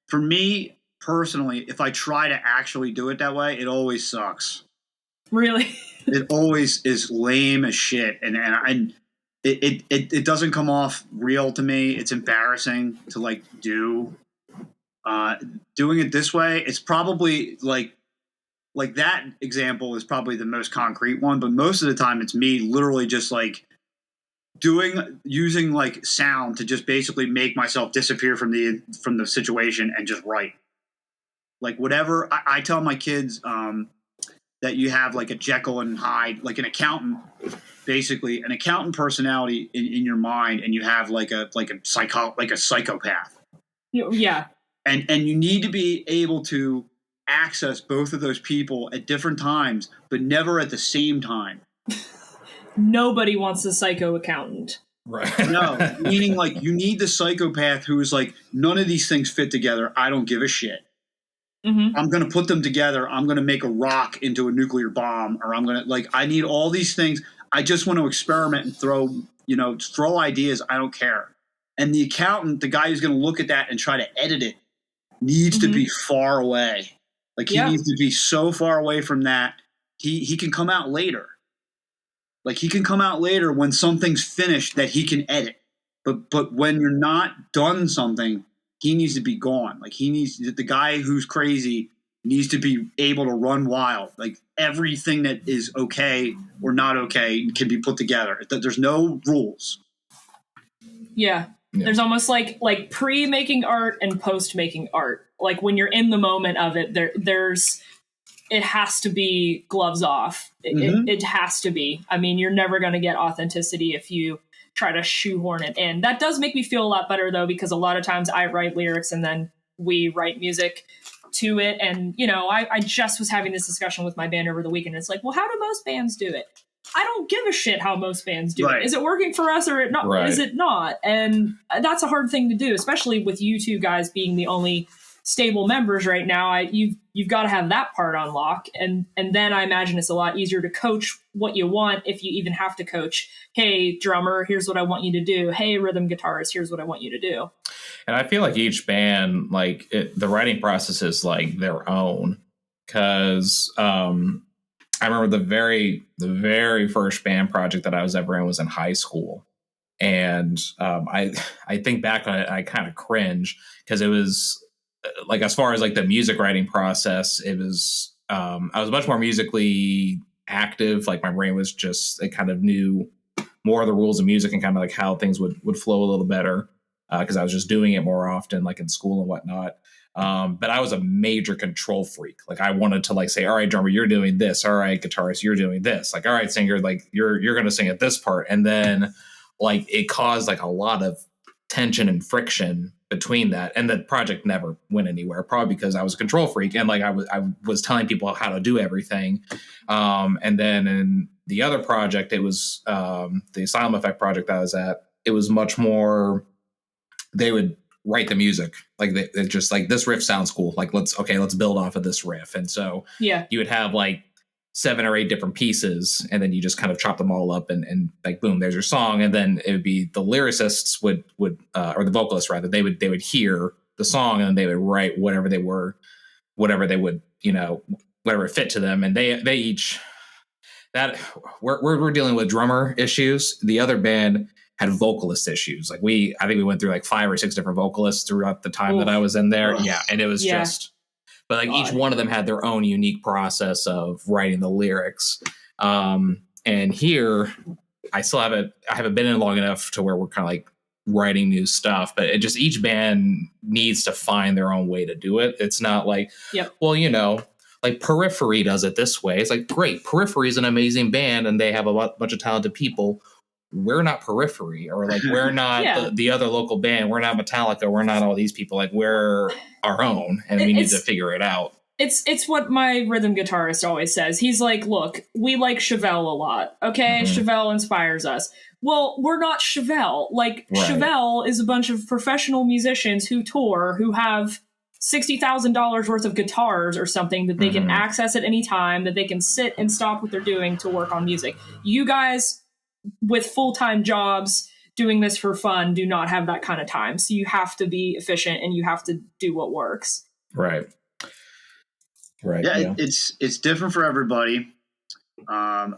For me, personally, if I try to actually do it that way, it always sucks. Really? It always is lame as shit, and it doesn't come off real to me. It's embarrassing to like do. Doing it this way, it's probably like that example is probably the most concrete one, but most of the time it's me literally just like using like sound to just basically make myself disappear from the situation and just write. Like whatever I tell my kids that you have like a Jekyll and Hyde, like an accountant, basically an accountant personality in your mind, and you have like a psychopath. Yeah. And you need to be able to access both of those people at different times, but never at the same time. Nobody wants a psycho accountant. Right. No, meaning like you need the psychopath who is like, none of these things fit together. I don't give a shit. Mm-hmm. I'm going to put them together. I'm going to make a rock into a nuclear bomb, or I'm going to like, I need all these things. I just want to experiment and throw ideas. I don't care. And the accountant, the guy who's going to look at that and try to edit it, needs to be far away. Like he needs to be so far away from that. He can come out later. Like he can come out later when something's finished that he can edit. But when you're not done something, he needs to be gone. Like the guy who's crazy needs to be able to run wild. Like everything that is okay or not okay can be put together. There's no rules. Yeah. There's almost like pre-making art and post-making art. Like when you're in the moment of it, it has to be gloves off. It has to be. I mean, you're never going to get authenticity if you try to shoehorn it in. That does make me feel a lot better though, because a lot of times I write lyrics and then we write music to it. And, I just was having this discussion with my band over the weekend. It's like, well, how do most bands do it? I don't give a shit how most bands do it. Is it working for us or is it not? And that's a hard thing to do, especially with you two guys being the only stable members right now. You've got to have that part on lock. And then I imagine it's a lot easier to coach what you want, if you even have to coach. Hey, drummer, here's what I want you to do. Hey, rhythm guitarist, here's what I want you to do. And I feel like each band, like the writing process is like their own, because I remember the very first band project that I was ever in was in high school. And I think back on it, I kind of cringe, because it was like, as far as like the music writing process, it was, I was much more musically active. Like my brain was just, it kind of knew more of the rules of music and kind of like how things would flow a little better, because I was just doing it more often, like in school and whatnot. But I was a major control freak. Like I wanted to like say, all right, drummer, you're doing this. All right, guitarist, you're doing this. Like, all right, singer, like you're going to sing at this part. And then like it caused like a lot of tension and friction between that. And the project never went anywhere, probably because I was a control freak. And like I was telling people how to do everything. And then in the other project, it was the Asylum Effect project that I was at. It was much more, they would write the music. Like they just like, this riff sounds cool. Like, let's build off of this riff. And so you would have like 7 or 8 different pieces, and then you just kind of chop them all up and like, boom, there's your song. And then it would be the lyricists would or the vocalists rather, they would hear the song and they would write whatever they would, whatever fit to them. And they each, that we're dealing with drummer issues. The other band had vocalist issues. Like I think we went through like 5 or 6 different vocalists throughout the time that I was in there. Yeah. And it was just, but like each one of them had their own unique process of writing the lyrics. And here I haven't been in long enough to where we're kind of like writing new stuff, but it just, each band needs to find their own way to do it. It's not like, well, like Periphery does it this way. It's like, great. Periphery is an amazing band and they have a bunch of talented people. we're not Periphery, or like we're not the other local band. We're not Metallica. We're not all these people. Like we're our own, and we need to figure it out. It's what my rhythm guitarist always says. He's like, look, we like Chevelle a lot. Okay, Chevelle inspires us. Well, we're not Chevelle. Like, Chevelle is a bunch of professional musicians who tour, who have $60,000 worth of guitars or something that they can access at any time, that they can sit and stop what they're doing to work on music. You guys with full-time jobs doing this for fun do not have that kind of time. So you have to be efficient and you have to do what works. Right. Yeah. It's different for everybody. And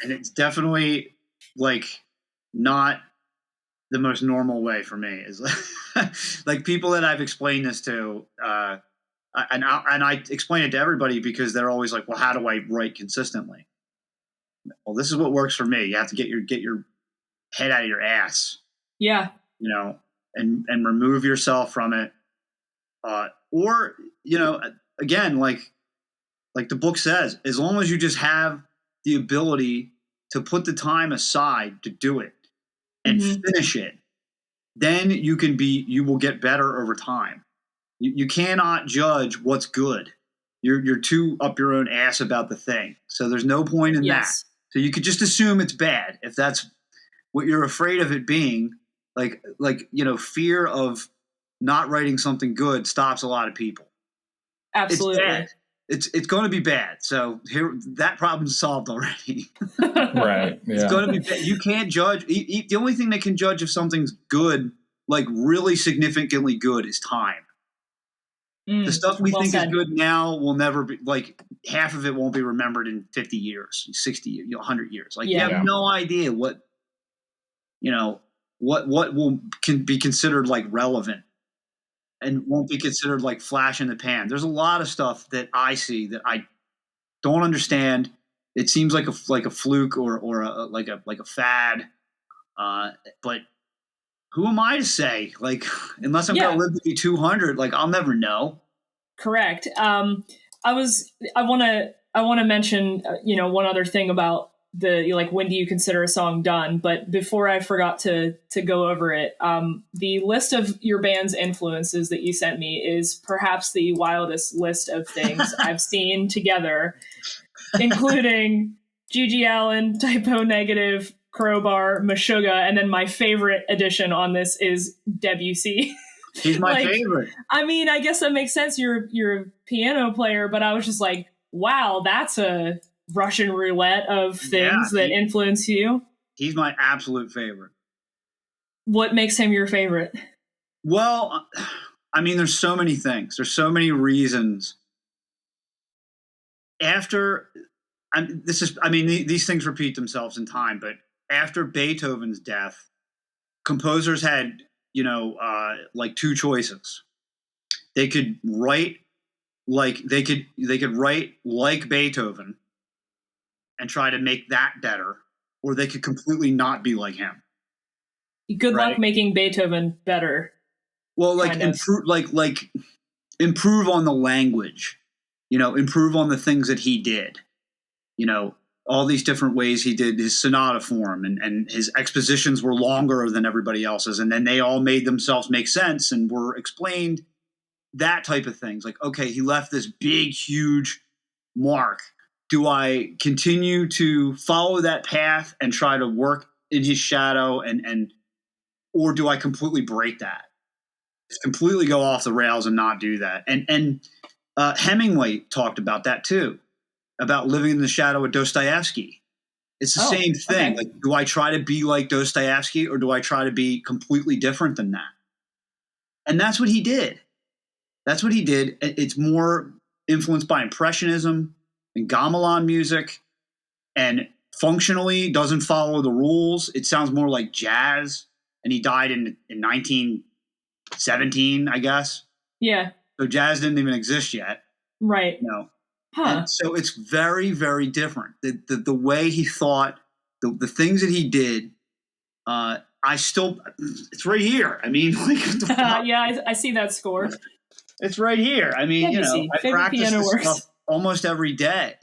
it's definitely like not the most normal way for me. Is like people that I've explained this to, and I explain it to everybody because they're always like, well, how do I write consistently? Well, this is what works for me. You have to get your head out of your ass. Yeah. And remove yourself from it. Or, again, like the book says, as long as you just have the ability to put the time aside to do it and finish it, then you will get better over time. You cannot judge what's good. You're too up your own ass about the thing. So there's no point in that. So you could just assume it's bad if that's what you're afraid of it being. Like fear of not writing something good stops a lot of people. Absolutely. It's bad. It's going to be bad. So here, that problem's solved already. Right. Yeah. It's going to be bad. You can't judge. The only thing that can judge if something's good, like really significantly good, is time. The stuff we think is good now will never be, like, half of it won't be remembered in 50 years, 60, 100 years. Like, you have no idea what can be considered like relevant and won't be considered like flash in the pan. There's a lot of stuff that I see that I don't understand. It seems like a fluke or a fad. But who am I to say? Like, unless I'm going to live to be 200, like I'll never know. Correct. I want to mention, one other thing about when do you consider a song done? But before I forgot to go over it, the list of your band's influences that you sent me is perhaps the wildest list of things I've seen together, including Gigi Allen, Typo Negative, Crowbar, Meshuggah, and then my favorite addition on this is Debussy. He's my favorite. I mean, I guess that makes sense. You're a piano player, but I was just like, wow, that's a Russian roulette of things that influence you. He's my absolute favorite. What makes him your favorite? Well, I mean, there's so many things. There's so many reasons. These things repeat themselves in time, but after Beethoven's death, composers had, like two choices. They could write like Beethoven and try to make that better, or they could completely not be like him. Good luck making Beethoven better. Well, improve on the language, improve on the things that he did, all these different ways he did his sonata form, and his expositions were longer than everybody else's. And then they all made themselves make sense and were explained, that type of things. Like, okay, he left this big, huge mark. Do I continue to follow that path and try to work in his shadow or do I completely break that? Just completely go off the rails and not do that. And Hemingway talked about that too, about living in the shadow of Dostoevsky. It's the same thing. Okay. Like, do I try to be like Dostoevsky or do I try to be completely different than that? And that's what he did. It's more influenced by Impressionism and gamelan music, and functionally doesn't follow the rules. It sounds more like jazz, and he died in 1917, I guess. Yeah. So jazz didn't even exist yet. Right. No. Huh. And so it's very, very different. The way he thought, the things that he did, it's right here. I mean, yeah, I see that score. It's right here. I mean, I practice this stuff almost every day.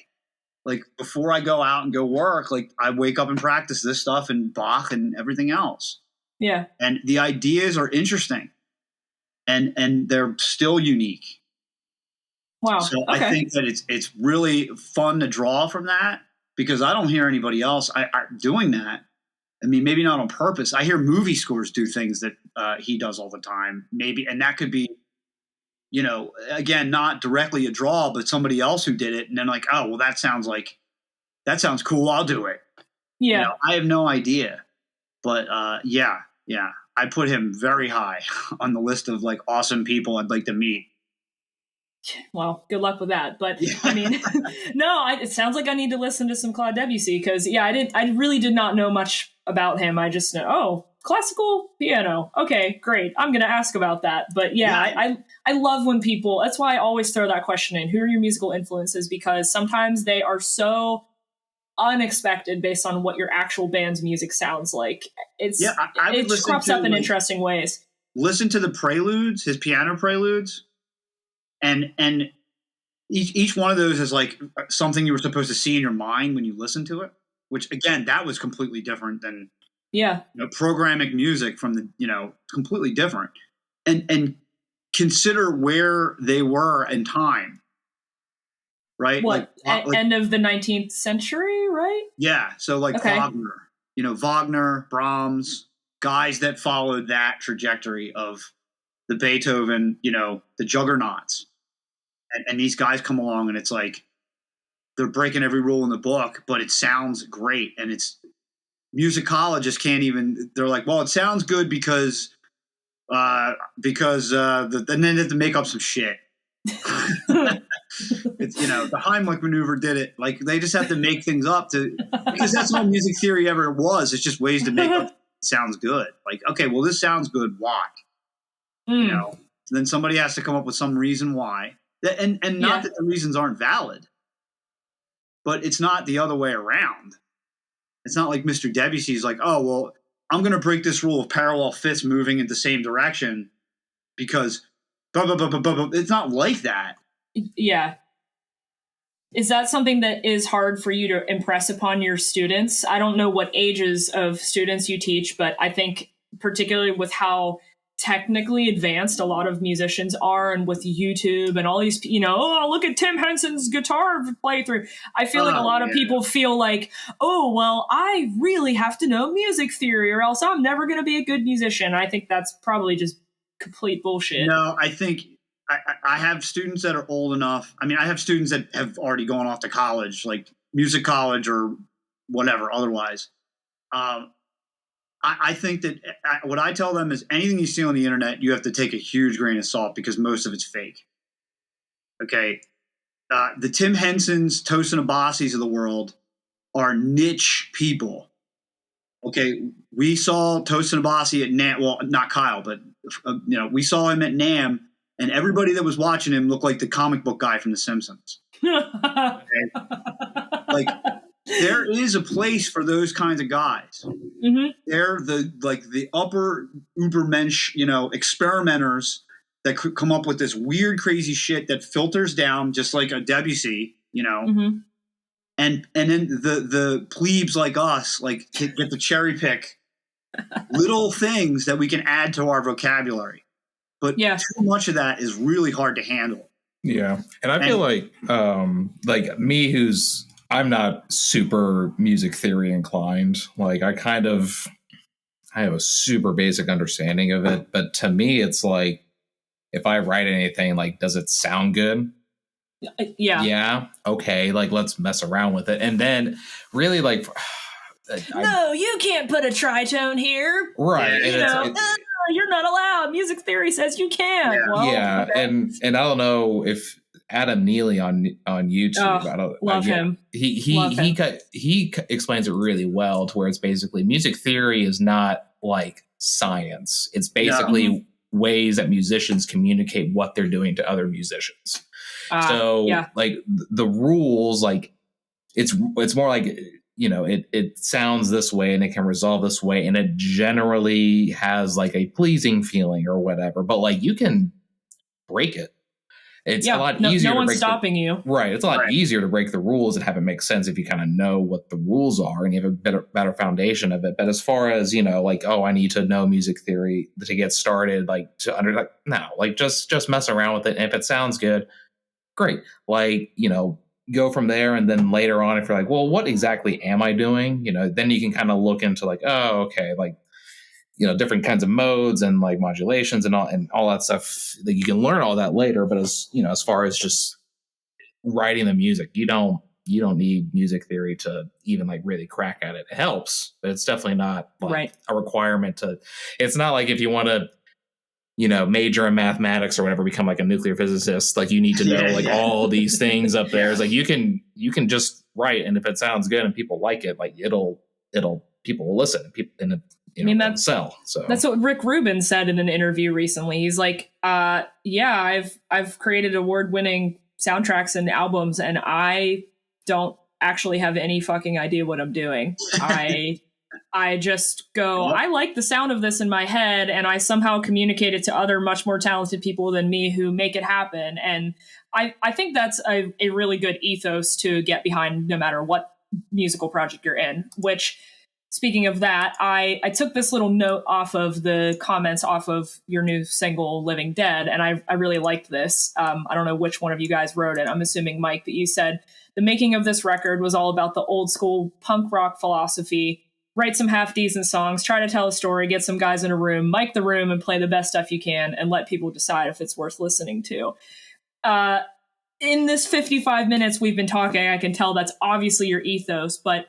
Like before I go out and go work, like I wake up and practice this stuff and Bach and everything else. Yeah. And the ideas are interesting and they're still unique. Wow. So Okay. I think that it's really fun to draw from that because I don't hear anybody else doing that. I mean, maybe not on purpose. I hear movie scores do things that he does all the time, maybe, and that could be, you know, again, not directly a draw, but somebody else who did it, and then like, oh, well, that sounds cool. I'll do it. Yeah, you know, I have no idea, but yeah, I put him very high on the list of like awesome people I'd like to meet. Well, good luck with that. But I mean, it sounds like I need to listen to some Claude Debussy because I really did not know much about him. I just know, classical piano. Okay, great. I'm going to ask about that. But I love when people, that's why I always throw that question in. Who are your musical influences? Because sometimes they are so unexpected based on what your actual band's music sounds like. It crops up in interesting ways. Listen to the preludes, his piano preludes. And each one of those is like something you were supposed to see in your mind when you listen to it, which again, that was completely different than programming music from the, completely different. And consider where they were in time, right? What, end of the 19th century, right? Yeah. So like Wagner, Brahms, guys that followed that trajectory of the Beethoven, the juggernauts. And these guys come along and it's like they're breaking every rule in the book, but it sounds great. And it's musicologists can't even, they're like, well, it sounds good because then they have to make up some shit. It's, the Heimlich maneuver did it. Like they just have to make things up because that's all music theory ever was. It's just ways to make up sounds good. Like, okay, well, this sounds good. Why? Then somebody has to come up with some reason why. And not that the reasons aren't valid, but it's not the other way around. It's not like Mr. Debussy's like, oh, well, I'm going to break this rule of parallel fifths moving in the same direction because blah, blah, blah, blah, blah, blah. It's not like that. Yeah. Is that something that is hard for you to impress upon your students? I don't know what ages of students you teach, but I think particularly with how technically advanced a lot of musicians are and with YouTube and all these, look at Tim Henson's guitar playthrough. I feel like a lot of people feel like, oh, well, I really have to know music theory or else I'm never going to be a good musician. I think that's probably just complete bullshit. No, I think I have students that are old enough. I mean, I have students that have already gone off to college, like music college or whatever otherwise. I think that what I tell them is anything you see on the internet, you have to take a huge grain of salt because most of it's fake. Okay. The Tim Hensons, Tosin Abasis of the world are niche people. Okay. We saw Tosin Abasi at NAMM. Well, not Kyle, but we saw him at NAMM and everybody that was watching him looked like the comic book guy from The Simpsons. Okay? Like, there is a place for those kinds of guys. Mm-hmm. They're the upper ubermensch, experimenters that could come up with this weird, crazy shit that filters down just like a Debussy, mm-hmm. and then the plebes like us, like get to cherry pick little things that we can add to our vocabulary. But too much of that is really hard to handle. Yeah, and I feel like me, I'm not super music theory inclined. Like I have a super basic understanding of it. But to me, it's like, if I write anything, like, does it sound good? Yeah. Yeah. Okay. Like, let's mess around with it. And then really like, no, you can't put a tritone here. Right. You're not allowed. Music theory says you can. Yeah. Well, yeah. Okay. And I don't know if Adam Neely on YouTube. Love him. He explains it really well to where it's basically music theory is not like science. It's basically ways that musicians communicate what they're doing to other musicians. Like the rules, like it's more like, it sounds this way and it can resolve this way. And it generally has like a pleasing feeling or whatever, but like you can break it. It's a lot easier. No one's stopping you. Right. It's a lot easier to break the rules and have it make sense if you kind of know what the rules are and you have a better foundation of it. But as far as, like, oh, I need to know music theory to get started, just mess around with it. And if it sounds good, great. Go from there. And then later on, if you're like, well, what exactly am I doing? Then you can kind of look into oh, okay, different kinds of modes and modulations and all that stuff. That you can learn all that later. But as far as just writing the music, you don't need music theory to even really crack at it. It helps, but it's definitely not a requirement it's not like if you want to, major in mathematics or whatever, become a nuclear physicist, you need to know all these things up there. It's you can just write. And if it sounds good and people like it, it'll people will listen. People, that's sell. So that's what Rick Rubin said in an interview recently. He's like, I've created award-winning soundtracks and albums, and I don't actually have any fucking idea what I'm doing. I just go, I like the sound of this in my head, and I somehow communicate it to other much more talented people than me who make it happen. And I think that's a really good ethos to get behind no matter what musical project you're in, which, speaking of that, I took this little note off of the comments off of your new single, Living Dead, and I really liked this. I don't know which one of you guys wrote it. I'm assuming, Mike, that you said, the making of this record was all about the old school punk rock philosophy. Write some half-decent songs, try to tell a story, get some guys in a room, mic the room, and play the best stuff you can, and let people decide if it's worth listening to. In this 55 minutes we've been talking, I can tell that's obviously your ethos, but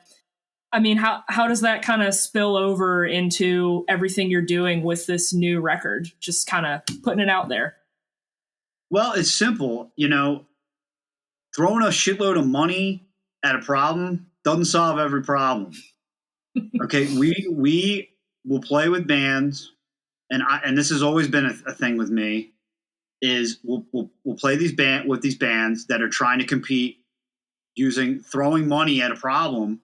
I mean, how does that kind of spill over into everything you're doing with this new record? Just kind of putting it out there. Well, it's simple. Throwing a shitload of money at a problem doesn't solve every problem. Okay, we will play with bands, and this has always been a thing with me. Is we'll play with these bands that are trying to compete using throwing money at a problem.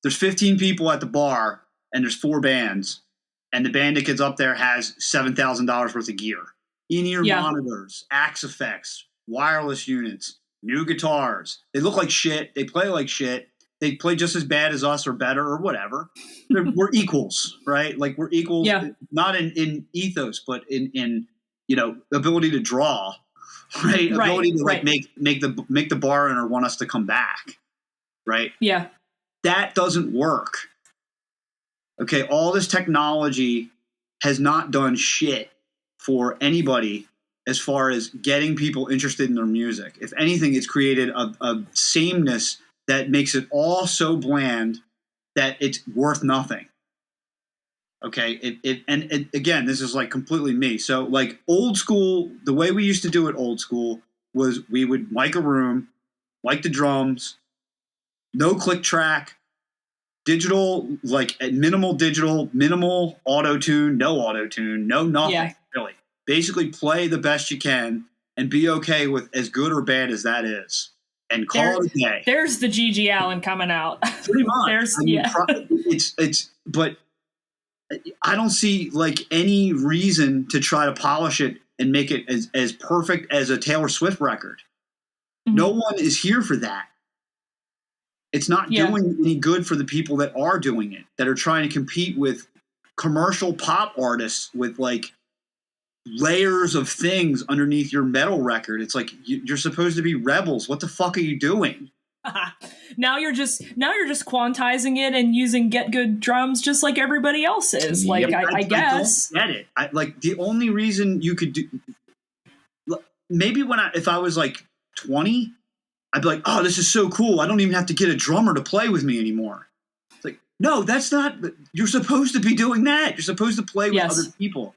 There's 15 people at the bar, and there's 4 bands, and the band that gets up there has $7,000 worth of gear: in-ear monitors, Axe effects, wireless units, new guitars. They look like shit. They play like shit. They play just as bad as us or better or whatever. We're equals, right? We're equals, not in ethos, but in ability to draw, right? Ability to make the bar owner want us to come back, right? Yeah. That doesn't work. Okay, all this technology has not done shit for anybody as far as getting people interested in their music. If anything, it's created a sameness that makes it all so bland that it's worth nothing. Okay, again, this is completely me. So old school, the way we used to do it old school was we would mic a room, mic the drums, no click track, digital, minimal auto-tune, no nothing, really. Basically play the best you can and be okay with as good or bad as that is. And call it a day. There's the G.G. Allen coming out. Pretty much. But I don't see any reason to try to polish it and make it as perfect as a Taylor Swift record. Mm-hmm. No one is here for that. It's not doing any good for the people that are doing it, that are trying to compete with commercial pop artists with layers of things underneath your metal record. It's you're supposed to be rebels. What the fuck are you doing? Now you're just quantizing it and using get good drums just like everybody else is. I guess. I don't get it. The only reason you could do, maybe if I was 20, I'd be like, oh, this is so cool. I don't even have to get a drummer to play with me anymore. It's no, that's not. You're supposed to be doing that. You're supposed to play with other people.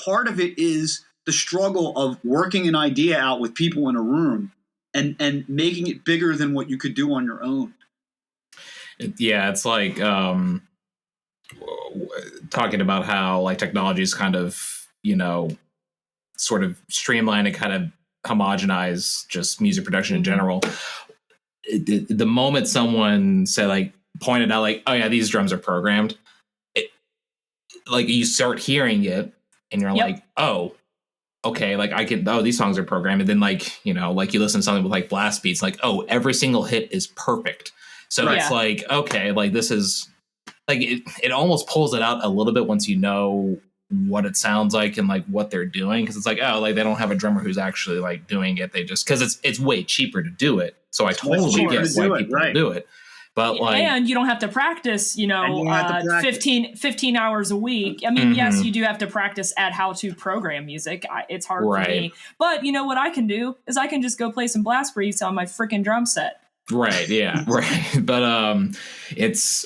Part of it is the struggle of working an idea out with people in a room and making it bigger than what you could do on your own. It's talking about how technology is kind of, sort of streamline and kind of homogenize just music production in general. The moment someone said pointed out oh yeah, these drums are programmed, you start hearing it and you're oh okay, like I can, oh, these songs are programmed. And then like, you know, like you listen to something with like blast beats, like, oh, every single hit is perfect. So it's like, okay, like this is like, it almost pulls it out a little bit once you know what it sounds like and like what they're doing. Cause it's like, oh, like they don't have a drummer who's actually like doing it. They just, cause it's way cheaper to do it. So I totally get why people do it. But like, and you don't have to practice, 15 hours a week. I mean, yes, you do have to practice at how to program music. It's hard for me. But you know what I can do is I can just go play some blast beats on my freaking drum set. Right. Yeah. Right. But it's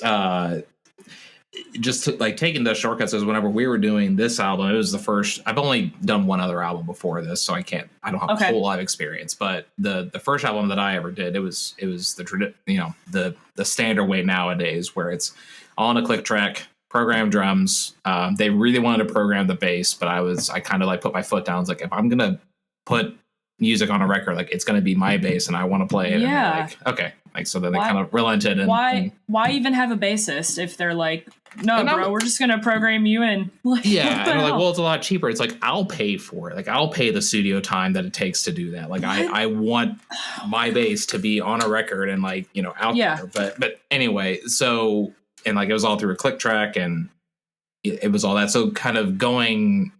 just like taking the shortcuts. Is whenever we were doing this album, it was the first. I've only done one other album before this, so I don't have a whole lot of experience. But the first album that I ever did, it was the standard way nowadays, where it's on a click track, program drums. They really wanted to program the bass, but I kind of like put my foot down. It's like, if I'm gonna put music on a record, like it's gonna be my bass, and I want to play it. Yeah. And like, okay. Like, so then they kind of relented. And why even have a bassist if they're like, no, bro, we're just going to program you in. Like, yeah. And they're like, well, it's a lot cheaper. It's like, I'll pay for it. Like, I'll pay the studio time that it takes to do that. Like, I want my bass to be on a record and like, out there. But anyway, so, and like, it was all through a click track and it was all that. So kind of going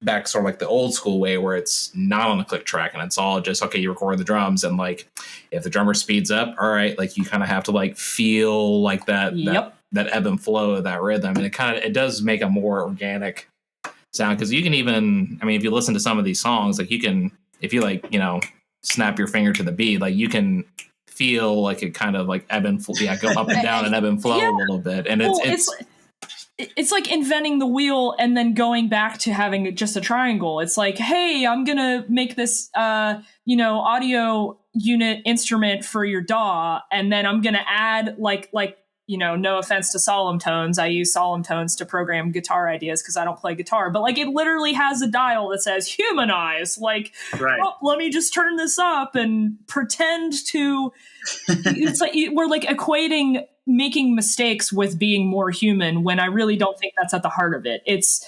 back sort of like the old school way where it's not on the click track and it's all just, okay, you record the drums and like if the drummer speeds up, all right, like you kind of have to like feel like that ebb and flow of that rhythm. And it does make a more organic sound, because you can even, I mean, if you listen to some of these songs, like you can, if you like, snap your finger to the beat, like you can feel like it kind of like ebb and flow, go up and down and ebb and flow a little bit. And it's like inventing the wheel and then going back to having just a triangle. It's like, hey, I'm going to make this, audio unit instrument for your DAW. And then I'm going to add like, no offense to solemn tones. I use solemn tones to program guitar ideas because I don't play guitar, but like it literally has a dial that says humanize. Like, oh, let me just turn this up and pretend to, it's like, we're like equating making mistakes with being more human when I really don't think that's at the heart of it. It's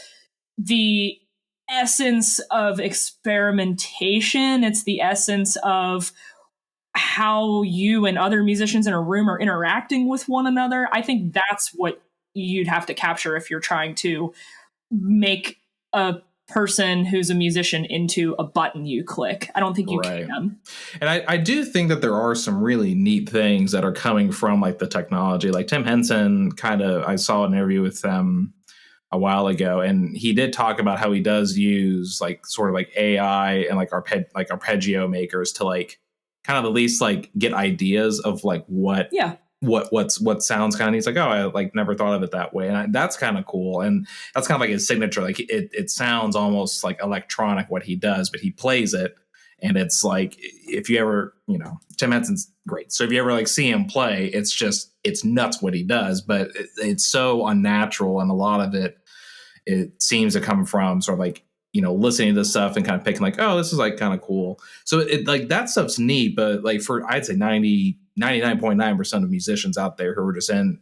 the essence of experimentation. It's the essence of how you and other musicians in a room are interacting with one another. I think that's what you'd have to capture if you're trying to make a person who's a musician into a button you click. I don't think you can. And I do think that there are some really neat things that are coming from like the technology. Like Tim Henson I saw an interview with them a while ago, and he did talk about how he does use like sort of like AI and like arpeggio makers to like kind of at least like get ideas of like what sounds kind of neat. It's like, oh, I like never thought of it that way. And that's kind of cool. And that's kind of like his signature. Like it sounds almost like electronic what he does, but he plays it. And it's like, if you ever, Tim Henson's great. So if you ever like see him play, it's nuts what he does, but it's so unnatural. And a lot of it seems to come from sort of like, listening to this stuff and kind of picking like, oh, this is like kind of cool. So it like that stuff's neat, but like for, I'd say 99.9% of musicians out there who are just in,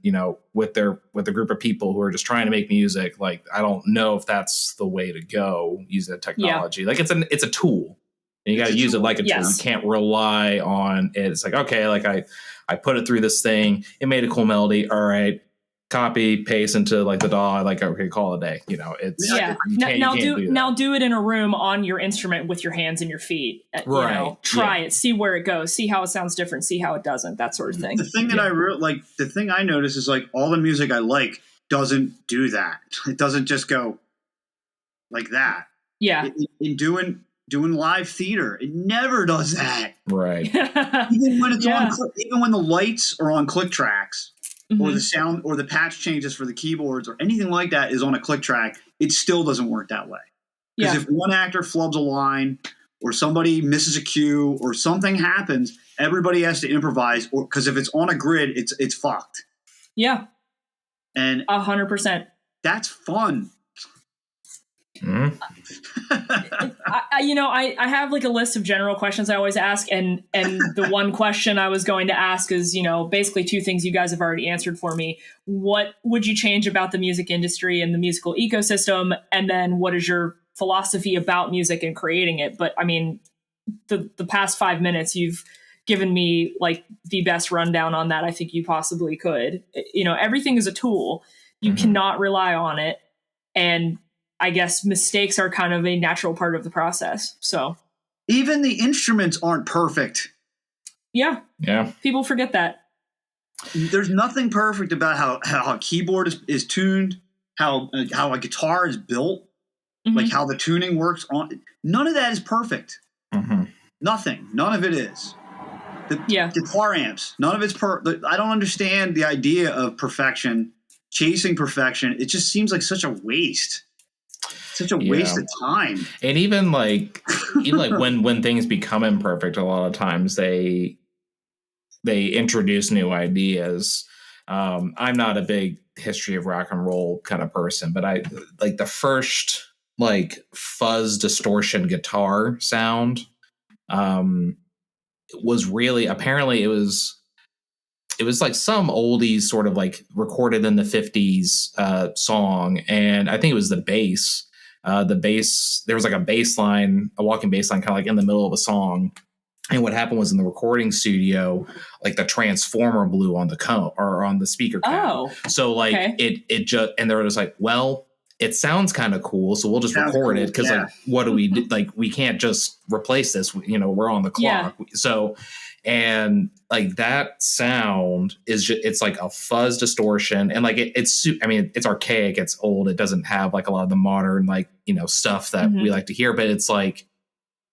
with a group of people who are just trying to make music. Like, I don't know if that's the way to go using the technology. Like it's a tool and you got to use it like a tool. You can't rely on it. It's like, okay, like I put it through this thing. It made a cool melody. All right. Copy, paste into like the DAW, like, okay, call it a day. Now do it in a room on your instrument with your hands and your feet. Try it, see where it goes, see how it sounds different, see how it doesn't, that sort of thing. The thing that the thing I notice is like all the music I like doesn't do that. It doesn't just go like that. Yeah. In doing live theater, it never does that. Right. Even when it's even when the lights are on click tracks. Mm-hmm. Or the sound or the patch changes for the keyboards or anything like that is on a click track, it still doesn't work that way. Because if one actor flubs a line or somebody misses a cue or something happens, everybody has to improvise. Or because if it's on a grid, it's fucked. Yeah, and 100%. That's fun. Mm-hmm. I have like a list of general questions I always ask, and the one question I was going to ask is, basically two things you guys have already answered for me. What would you change about the music industry and the musical ecosystem? And then what is your philosophy about music and creating it. But I mean, the past 5 minutes, you've given me like the best rundown on that I think you possibly could. You know, everything is a tool. You cannot rely on it. And I guess mistakes are kind of a natural part of the process. So even the instruments aren't perfect. Yeah. People forget that. There's nothing perfect about how a keyboard is tuned, how a guitar is built, like how the tuning works on. None of that is perfect. Nothing. None of it is. The guitar amps. None of it's I don't understand the idea of perfection, chasing perfection. It just seems like such a waste. Such a waste of time. And even like when things become imperfect, a lot of times they introduce new ideas. I'm not a big history of rock and roll kind of person, but I like the first like fuzz distortion guitar sound was really, apparently it was like some oldies sort of like recorded in the 50s song, and I think it was the bass. There was like a bass line, a walking bass line kind of like in the middle of a song. And what happened was in the recording studio, like the transformer blew on the cone or on the speaker cone. So like it just, and they were just like, well, it sounds kind of cool, so we'll just record it because like, what do we do? Like, we can't just replace this. You know, we're on the clock. So, and like that sound is just, it's like a fuzz distortion, and like it's I mean, it's archaic, it's old, it doesn't have like a lot of the modern like, you know, stuff that we like to hear, but it's like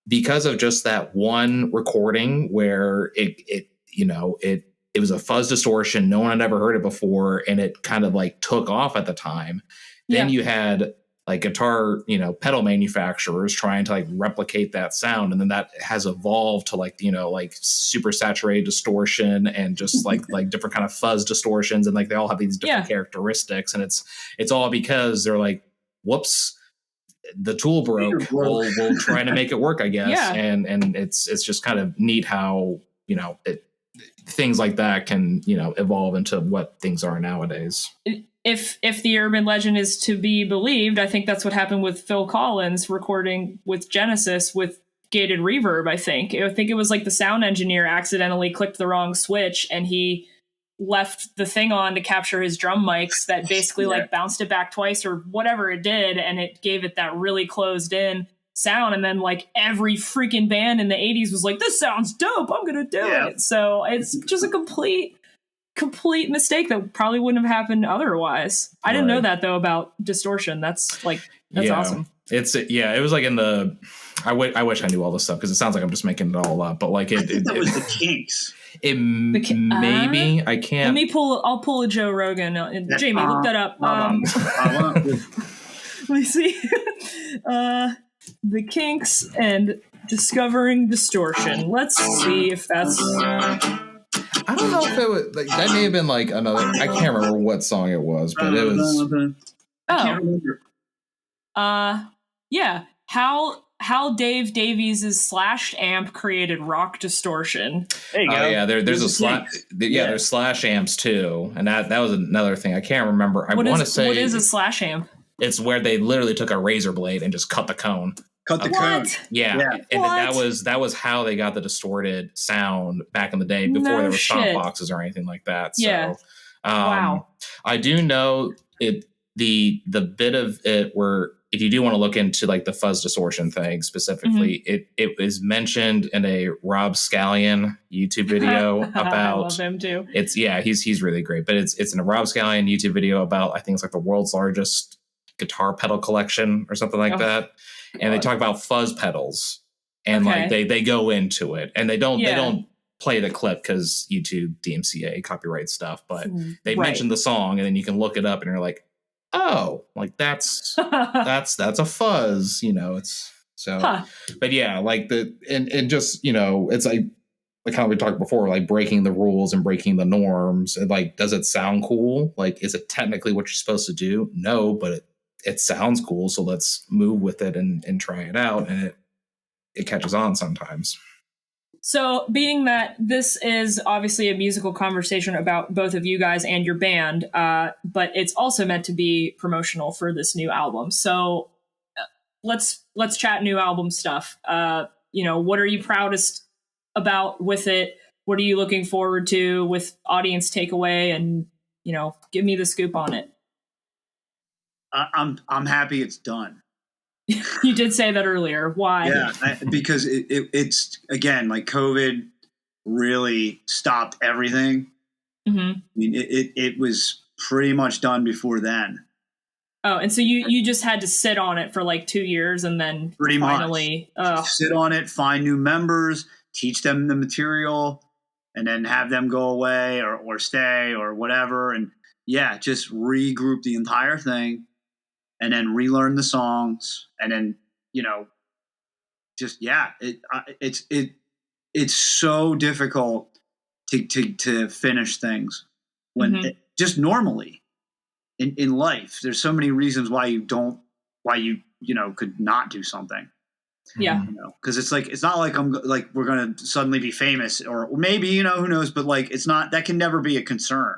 because of just that one recording where it was a fuzz distortion, no one had ever heard it before, and it kind of like took off at the time. Then you had like guitar, you know, pedal manufacturers trying to like replicate that sound. And then that has evolved to like, you know, like super saturated distortion and just like different kind of fuzz distortions. And like, they all have these different characteristics, and it's all because they're like, whoops, the tool broke. We'll try to make it work, I guess. And it's just kind of neat how, you know, things like that can, you know, evolve into what things are nowadays. If the urban legend is to be believed, I think that's what happened with Phil Collins recording with Genesis with gated reverb. I think it was like the sound engineer accidentally clicked the wrong switch, and he left the thing on to capture his drum mics that basically like bounced it back twice or whatever it did, and it gave it that really closed in sound. And then like every freaking band in the 80s was like, this sounds dope, I'm gonna do it. So it's just a complete mistake that probably wouldn't have happened otherwise. I didn't know that though about distortion. That's awesome. It was like in the I wish I knew all this stuff, because it sounds like I'm just making it all up, but like I think that was the Kinks. Maybe I can't. I'll pull a Joe Rogan. Jamie, look that up. Let me see. The Kinks and discovering distortion. Let's see if that's. I don't know if it was like that. May have been like another. I can't remember what song it was, but it was. I can't remember. How Dave Davies' slashed amp created rock distortion. There you go. Oh yeah, there's a slash. There's slash amps too, and that was another thing. I can't remember. I want to say, what is a slash amp? It's where they literally took a razor blade and just cut the cone. Cone. Yeah. And that was how they got the distorted sound back in the day before there were stomp boxes or anything like that. So, wow. I do know it. The bit of it where, if you do want to look into like the fuzz distortion thing specifically, it is mentioned in a Rob Scallion YouTube video about. I love him too. He's really great, but it's in a Rob Scallion YouTube video about, I think it's like the world's largest guitar pedal collection or something like that. And they talk about fuzz pedals, and like they go into it, and they don't play the clip because YouTube DMCA copyright stuff, but they mention the song, and then you can look it up, and you're like, oh, like that's a fuzz, you know. It's so, but yeah, like and just, you know, it's like how we talked before, like breaking the rules and breaking the norms. And like, does it sound cool? Like, is it technically what you're supposed to do? No, but it sounds cool, so let's move with it and try it out, and it catches on sometimes. So, being that this is obviously a musical conversation about both of you guys and your band, but it's also meant to be promotional for this new album. So, let's chat new album stuff. What are you proudest about with it? What are you looking forward to with audience takeaway? And, give me the scoop on it. I'm happy it's done. You did say that earlier. Why? Yeah, because it's, again, like COVID really stopped everything. Mm-hmm. I mean, it was pretty much done before then. Oh, and so you just had to sit on it for like 2 years and then finally sit on it, find new members, teach them the material, and then have them go away or stay or whatever. And just regroup the entire thing and then relearn the songs. And then, it's so difficult to finish things when just normally in life. There's so many reasons why you could not do something. Yeah. Because it's not like we're going to suddenly be famous or maybe, who knows, but like, it's not, that can never be a concern.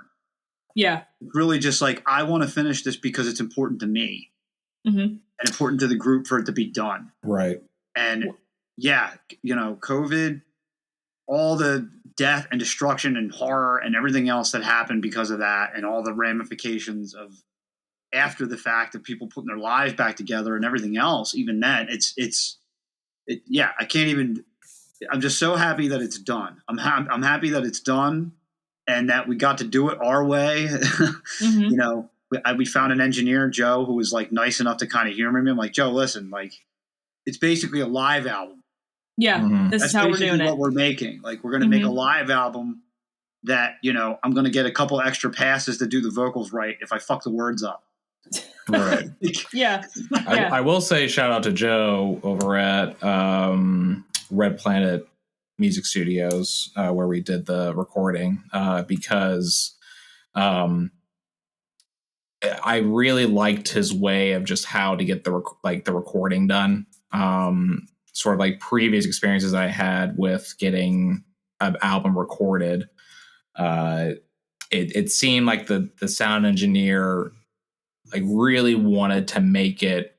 Yeah. Really just like, I want to finish this because it's important to me and important to the group for it to be done. Right. And COVID, all the death and destruction and horror and everything else that happened because of that, and all the ramifications of after the fact of people putting their lives back together and everything else, even then, I can't even. I'm just so happy that it's done. I'm happy that it's done, and that we got to do it our way. We found an engineer, Joe, who was like nice enough to kind of humor me. I'm like, Joe, listen, like, it's basically a live album. Yeah, this is how we're doing it. What we're making. Like, we're going to make a live album that, I'm going to get a couple extra passes to do the vocals right if I fuck the words up. Right. Yeah. I will say shout out to Joe over at Red Planet Music Studios where we did the recording because I really liked his way of just how to get the recording done. Sort of like previous experiences I had with getting an album recorded. It seemed like the sound engineer like really wanted to make it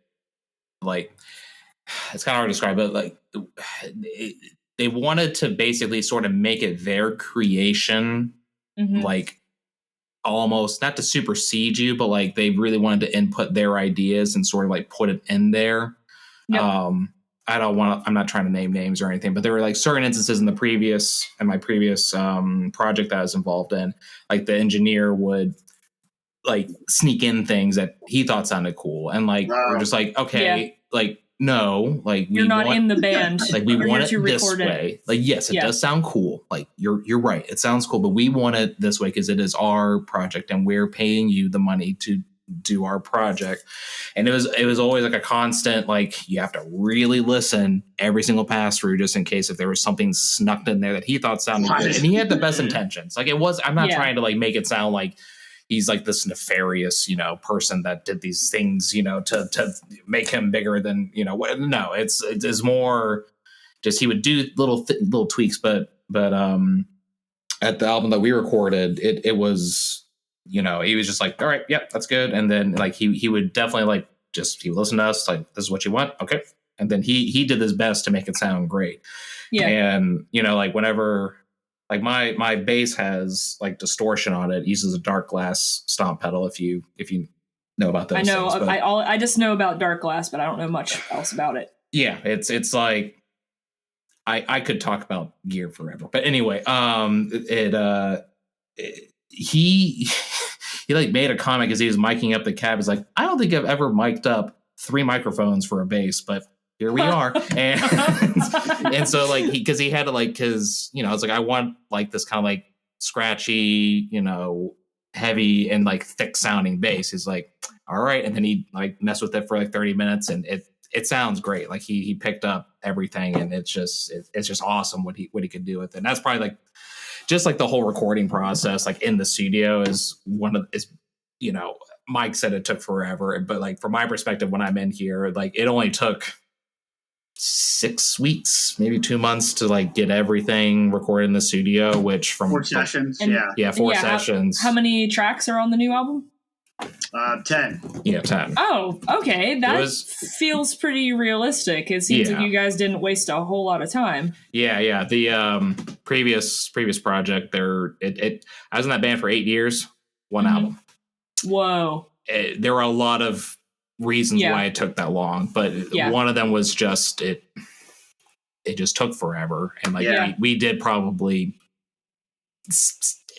like, it's kind of hard to describe, but like they wanted to basically sort of make it their creation, like almost not to supersede you, but like they really wanted to input their ideas and sort of like put it in there. Yep. I'm not trying to name names or anything, but there were like certain instances in my previous project that I was involved in, like the engineer would like sneak in things that he thought sounded cool. And like, we're just like, okay, like, no, like you're not in the band. Like we want it this way. Like, yes, it does sound cool. Like you're right. It sounds cool, but we want it this way because it is our project and we're paying you the money to do our project. And it was always like a constant, like you have to really listen every single pass through just in case if there was something snuck in there that he thought sounded good. And he had the best intentions. Like I'm not trying to like make it sound like he's like this nefarious, person that did these things, to make him bigger than, what. No, it's more just he would do little tweaks, but at the album that we recorded, it was, he was just like, all right, yep, that's good. And then like he would definitely like he would listen to us like, this is what you want, okay. And then he did his best to make it sound great. Yeah. And like whenever. Like my bass has like distortion on it. It uses a dark glass stomp pedal. If you know about those, I know. Things, I just know about dark glass, but I don't know much else about it. Yeah, it's like I could talk about gear forever. But anyway, he like made a comment because he was miking up the cab. He's like, I don't think I've ever mic'd up 3 microphones for a bass, but here we are. And so like he had to like, cause it's like, I want like this kind of like scratchy, heavy and like thick sounding bass. He's like, all right. And then he like messed with it for like 30 minutes and it sounds great. Like he picked up everything and it's just awesome what he could do with it. And that's probably like, just like the whole recording process, like in the studio is Mike said it took forever, but like from my perspective, when I'm in here, like it only took 6 weeks, maybe 2 months to like get everything recorded in the studio, which from 4 sessions. 4 sessions. How many tracks are on the new album? 10. Yeah, 10. Oh, okay. That feels pretty realistic. It seems like you guys didn't waste a whole lot of time. Yeah. The previous project, I was in that band for 8 years, one album. Whoa. There were a lot of reasons why it took that long, but one of them was just it just took forever. And we did probably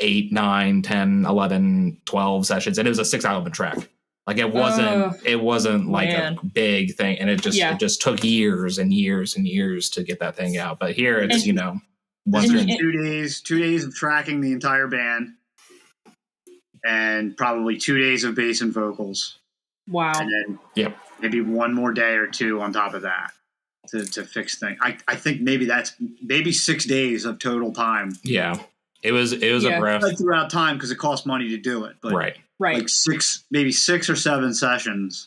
8, 9, 10, 11, 12 sessions, and it was a 6-album track. Like it wasn't like a big thing, and it just took years and years and years to get that thing out. But here it's 2 days of tracking the entire band, and probably 2 days of bass and vocals. Wow. And then maybe one more day or 2 on top of that to fix things. I think maybe 6 days of total time. Yeah. It was a breath. Like throughout time because it costs money to do it. But right. Like 6 or 7 sessions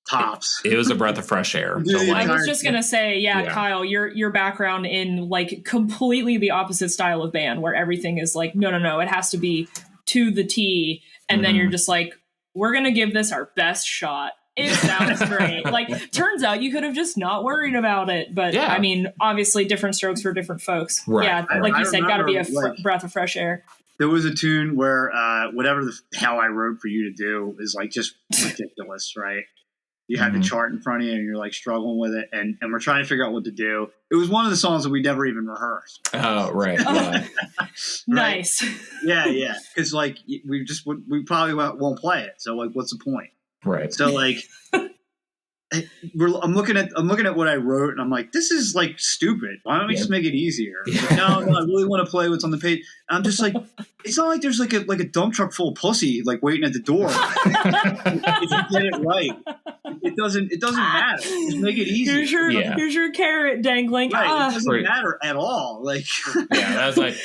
tops. It was a breath of fresh air. So I was just gonna say, Kyle, your background in like completely the opposite style of band where everything is like, no, it has to be to the T, and then you're just like, we're gonna give this our best shot. It sounds great. Like, turns out you could have just not worried about it. But I mean, obviously, different strokes for different folks. Right. Yeah, like you said, got to be a breath of fresh air. There was a tune where whatever the hell I wrote for you to do is like just ridiculous, right? You had the chart in front of you and you're like struggling with it, and we're trying to figure out what to do. It was one of the songs that we never even rehearsed. Oh, right. Yeah. Nice. Yeah. Because like we probably won't play it. So like, what's the point? Right. So like, I'm looking at what I wrote, and I'm like, this is like stupid. Why don't we just make it easier? Like, no, I really want to play what's on the page. And I'm just like, it's not like there's like a dump truck full of pussy like waiting at the door. If you get it right, it doesn't matter. Just make it easier. Here's your carrot dangling. Right. It doesn't matter at all. Like, I was like,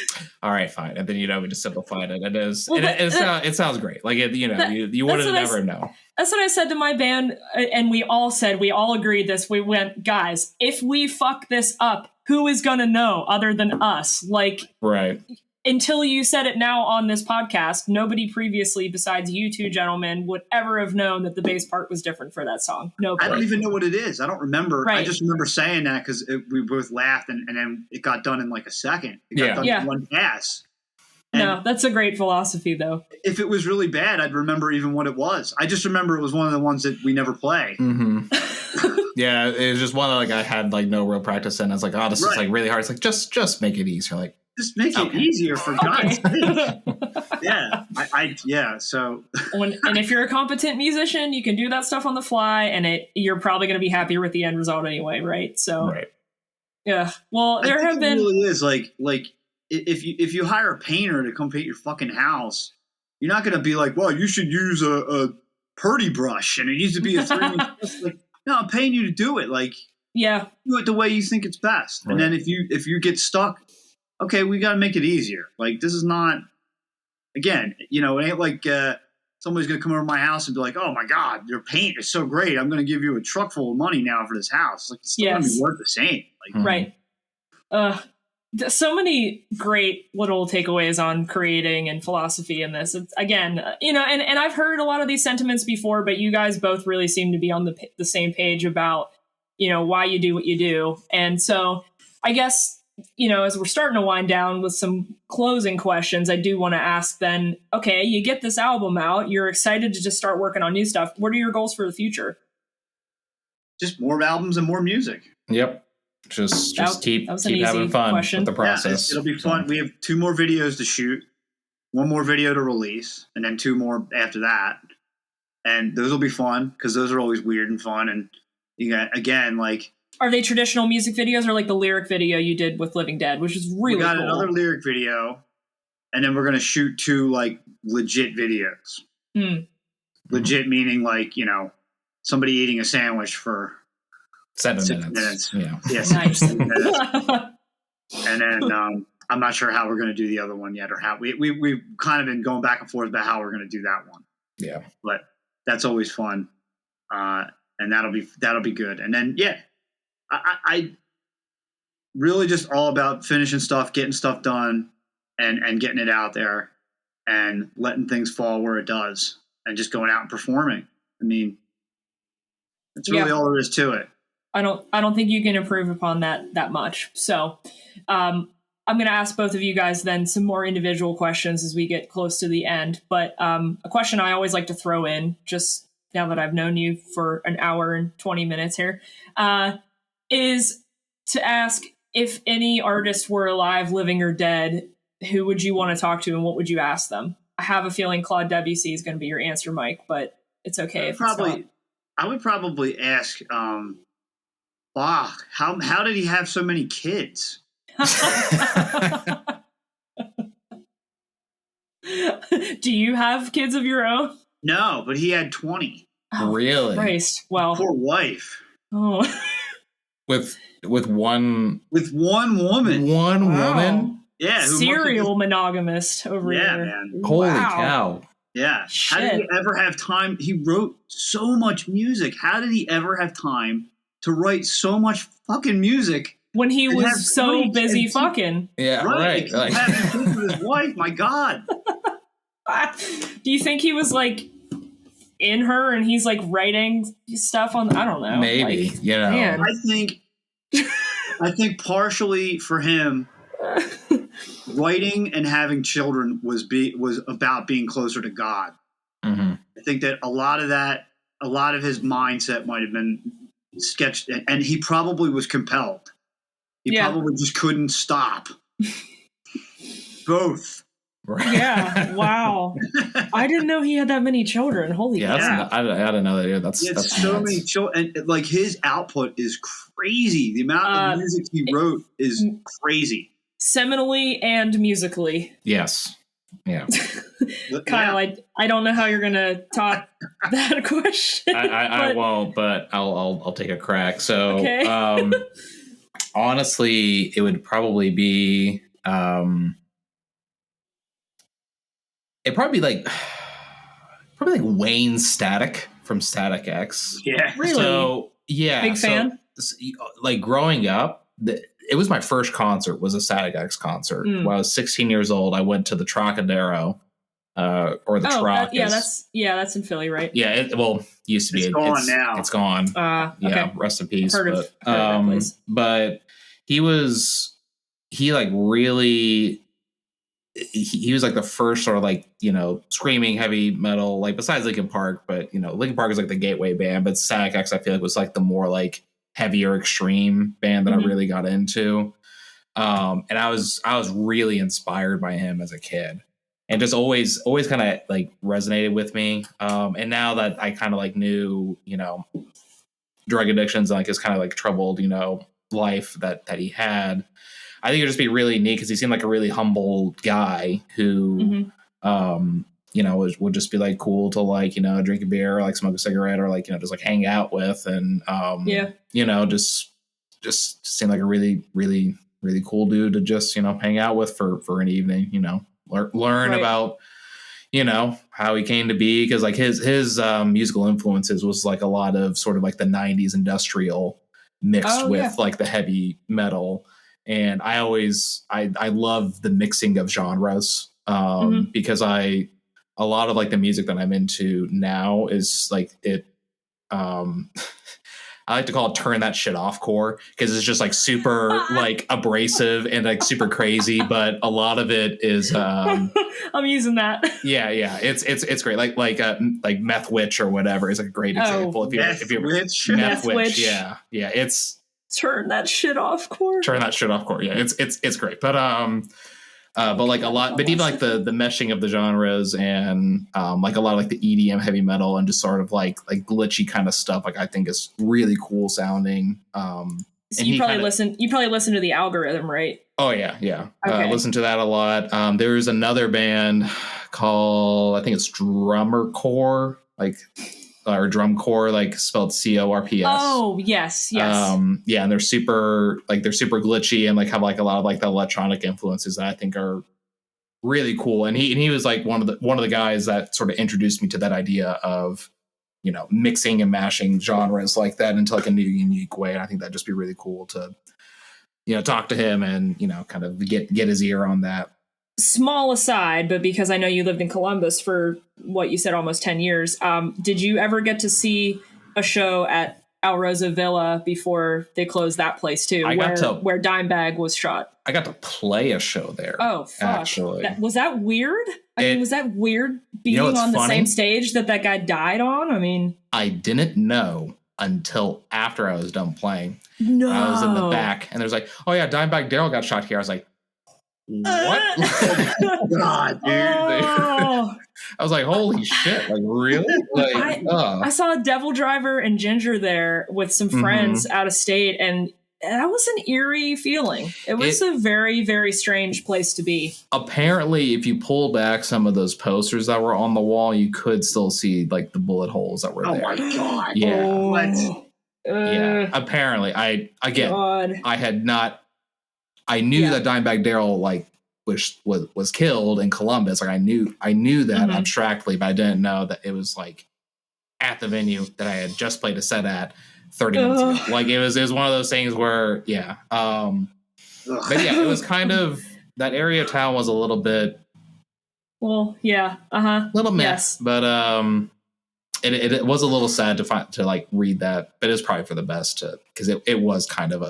all right, fine. And then we just simplified it. It is. Well, it sounds great. Like you would have never know. That's what I said to my band, and we all agreed this. We went, guys, if we fuck this up, who is gonna know other than us? Like, right. Until you said it now on this podcast, nobody previously besides you two gentlemen would ever have known that the bass part was different for that song. Nobody. I don't even know what it is. I don't remember. Right. I just remember saying that because we both laughed, and then it got done in like a second. It got done in one pass. And no, that's a great philosophy, though. If it was really bad, I'd remember even what it was. I just remember it was one of the ones that we never play. Mm-hmm. Yeah, it was just one that like I had like no real practice in. I was like, oh, this is like really hard. It's like just make it easier. Like just make it easier for God's sake. Yeah, So and if you're a competent musician, you can do that stuff on the fly, and you're probably going to be happier with the end result anyway, right? So yeah. Well, there have been. It really is like. If you hire a painter to come paint your fucking house, you're not going to be like, well, you should use a Purdy brush and it needs to be a 3-inch. Like, no, I'm paying you to do it. Like, do it the way you think it's best. Right. And then if you get stuck, okay, we got to make it easier. Like, this is not, again, it ain't like somebody's going to come over to my house and be like, oh my God, your paint is so great. I'm going to give you a truck full of money now for this house. Like, it's still going to be worth the same. Like, right. So many great little takeaways on creating and philosophy in this. It's, again, and I've heard a lot of these sentiments before, but you guys both really seem to be on the same page about, why you do what you do. And so I guess, as we're starting to wind down with some closing questions, I do want to ask then, okay, you get this album out, you're excited to just start working on new stuff. What are your goals for the future? Just more albums and more music. Yep. Just keep having fun with the process. It'll be fun. We have 2 more videos to shoot, 1 more video to release, and then 2 more after that. And those will be fun because those are always weird and fun. And again, like, are they traditional music videos or like the lyric video you did with Living Dead, which is really cool? We got another lyric video, and then we're going to shoot 2 like legit videos. Legit meaning like somebody eating a sandwich for 7 minutes. Yeah. Yes. Nice. And then I'm not sure how we're going to do the other one yet, or how we've kind of been going back and forth about how we're going to do that one. Yeah. But that's always fun. And that'll be good. And then, I really just all about finishing stuff, getting stuff done and getting it out there and letting things fall where it does. and just going out and performing. I mean, that's really all there is to it. I don't think you can improve upon that much. So I'm going to ask both of you guys then some more individual questions as we get close to the end. But a question I always like to throw in, just now that I've known you for an hour and 20 minutes here, is to ask if any artist were alive, living, or dead, who would you want to talk to and what would you ask them? I have a feeling Claude Debussy is going to be your answer, Mike, but it's okay if it's not. I would probably ask Bach, how did he have so many kids? Do you have kids of your own? No, but he had 20. Oh, really? Christ. Well, poor wife. Oh. With one woman. One woman? Yeah. Serial monogamist over here. Yeah, man. Holy cow. Yeah. Shit. How did he ever have time? He wrote so much music. How did he ever have time to write so much fucking music? When he was so busy fucking. Yeah, right. Like, having kids with his wife, my God. Do you think he was like in her and he's like writing stuff on? I don't know. Maybe, like, you know. Man. I think partially for him, writing and having children was about being closer to God. Mm-hmm. I think that a lot of his mindset might have been sketched, and he probably was compelled. He probably just couldn't stop. Both. Right. Yeah. Wow. I didn't know he had that many children. Holy cow. I didn't know that either. That's so nuts. Many children, and like his output is crazy. The amount of music he wrote is crazy. Seminally and musically. Yes. Yeah. Kyle, I don't know how you're gonna top that question. I won't, but I'll take a crack. So okay. Honestly, it would probably be it'd probably be like Wayne Static from Static X. Yeah. Really? So yeah. Big fan? Like growing up, it was my first concert, was a Static X concert. When I was 16 years old, I went to the Trocadero, or the Troc. That's in Philly, right? Yeah, it used to be. It's gone now. It's gone. Okay. Yeah, rest in peace. Heard of that place. But he was really the first sort of like, you know, screaming heavy metal, like besides Linkin Park, but you know, Linkin Park is like the gateway band, but Static X I feel like was like the more like heavier extreme band that I really got into. And I was really inspired by him as a kid, and just always kind of like resonated with me. And now that I kind of like knew, you know, drug addictions and like his kind of like troubled, you know, life that he had, I think it'd just be really neat because he seemed like a really humble guy who, you know, would just be like cool to like, you know, drink a beer or like smoke a cigarette or like, you know, just like hang out with. And, you know, just seemed like a really, really, really cool dude to just, you know, hang out with for an evening, you know, learn about, you know, how he came to be. Cause like his musical influences was like a lot of sort of like the 90s industrial mixed with like the heavy metal. And I love the mixing of genres, because a lot of like the music that I'm into now is like it, I like to call it turn that shit off core, because it's just like super like abrasive and like super crazy, but a lot of it is I'm using that. Yeah, it's great. Like Meth Witch or whatever is like a great example. If you're Meth Witch, yeah, it's turn that shit off core. Turn that shit off core. Yeah, it's great. But like a lot, but even like the meshing of the genres and like a lot of like the EDM heavy metal and just sort of like glitchy kind of stuff, like I think is really cool sounding. So you probably listen to the Algorithm, right? Oh yeah. Okay. Listen to that a lot. There's another band called, I think it's Drummer Core, like or Drum Core, like spelled CORPS. Oh yes. Yeah, and they're super glitchy and like have like a lot of like the electronic influences that I think are really cool. And he was like one of the guys that sort of introduced me to that idea of, you know, mixing and mashing genres like that into like a new unique way. And I think that'd just be really cool to, you know, talk to him and, you know, kind of get his ear on that. small aside, but because I know you lived in Columbus for what you said, almost 10 years, did you ever get to see a show at Alrosa Villa before they closed that place too, where Dimebag was shot? I got to play a show there. Oh, fuck. Actually. Was that weird? Was that weird being on the same stage that guy died on? I mean, I didn't know until after I was done playing. No. I was in the back, and there's like, oh yeah, Dimebag Darrell got shot here. I was like, what? God, dude. Oh. I was like, holy shit, like really? Like, I saw Devil Driver and Ginger there with some friends out of state, and that was an eerie feeling. It was a very, very strange place to be. Apparently, if you pull back some of those posters that were on the wall, you could still see like the bullet holes that were there. Oh my God. Yeah. What? Yeah. Apparently, I had not. I knew that Dimebag Darrell was killed in Columbus. Like I knew that abstractly, but I didn't know that it was like at the venue that I had just played a set at 30 minutes ago. Like it was one of those things where but yeah, it was kind of, that area of town was a little bit, little meh, yes. But it was a little sad to like read that, but it's probably for the best because it was kind of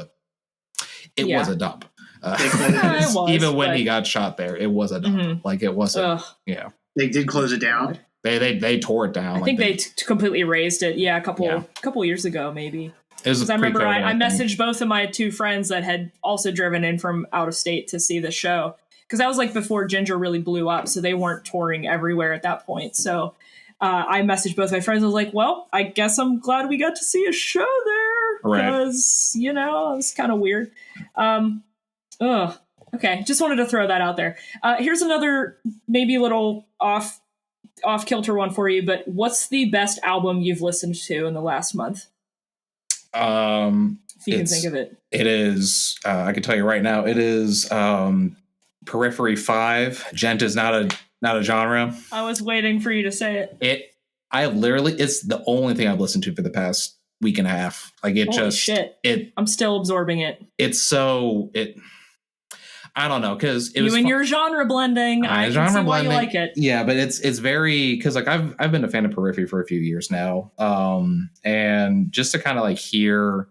was a dump. It was, even when he got shot there, it was a dump. Like it wasn't. Yeah, they did close it down. They tore it down. I think they completely raised it. Yeah, a couple years ago, maybe. Because I remember I messaged both of my two friends that had also driven in from out of state to see the show, because that was like before Ginger really blew up, so they weren't touring everywhere at that point. So I messaged both my friends. I was like, well, I guess I'm glad we got to see a show there, because it was kind of weird. Okay, just wanted to throw that out there. Here's another maybe a little off kilter one for you, but what's the best album you've listened to in the last month? If you can think of it. It is, I can tell you right now, it is Periphery 5. Gent is not a genre. I was waiting for you to say it. It's the only thing I've listened to for the past week and a half. Like Holy shit. I'm still absorbing it. I don't know, because your genre blending. I can see why you like it. Yeah, but it's very, because like I've been a fan of Periphery for a few years now, and just to kind of like hear,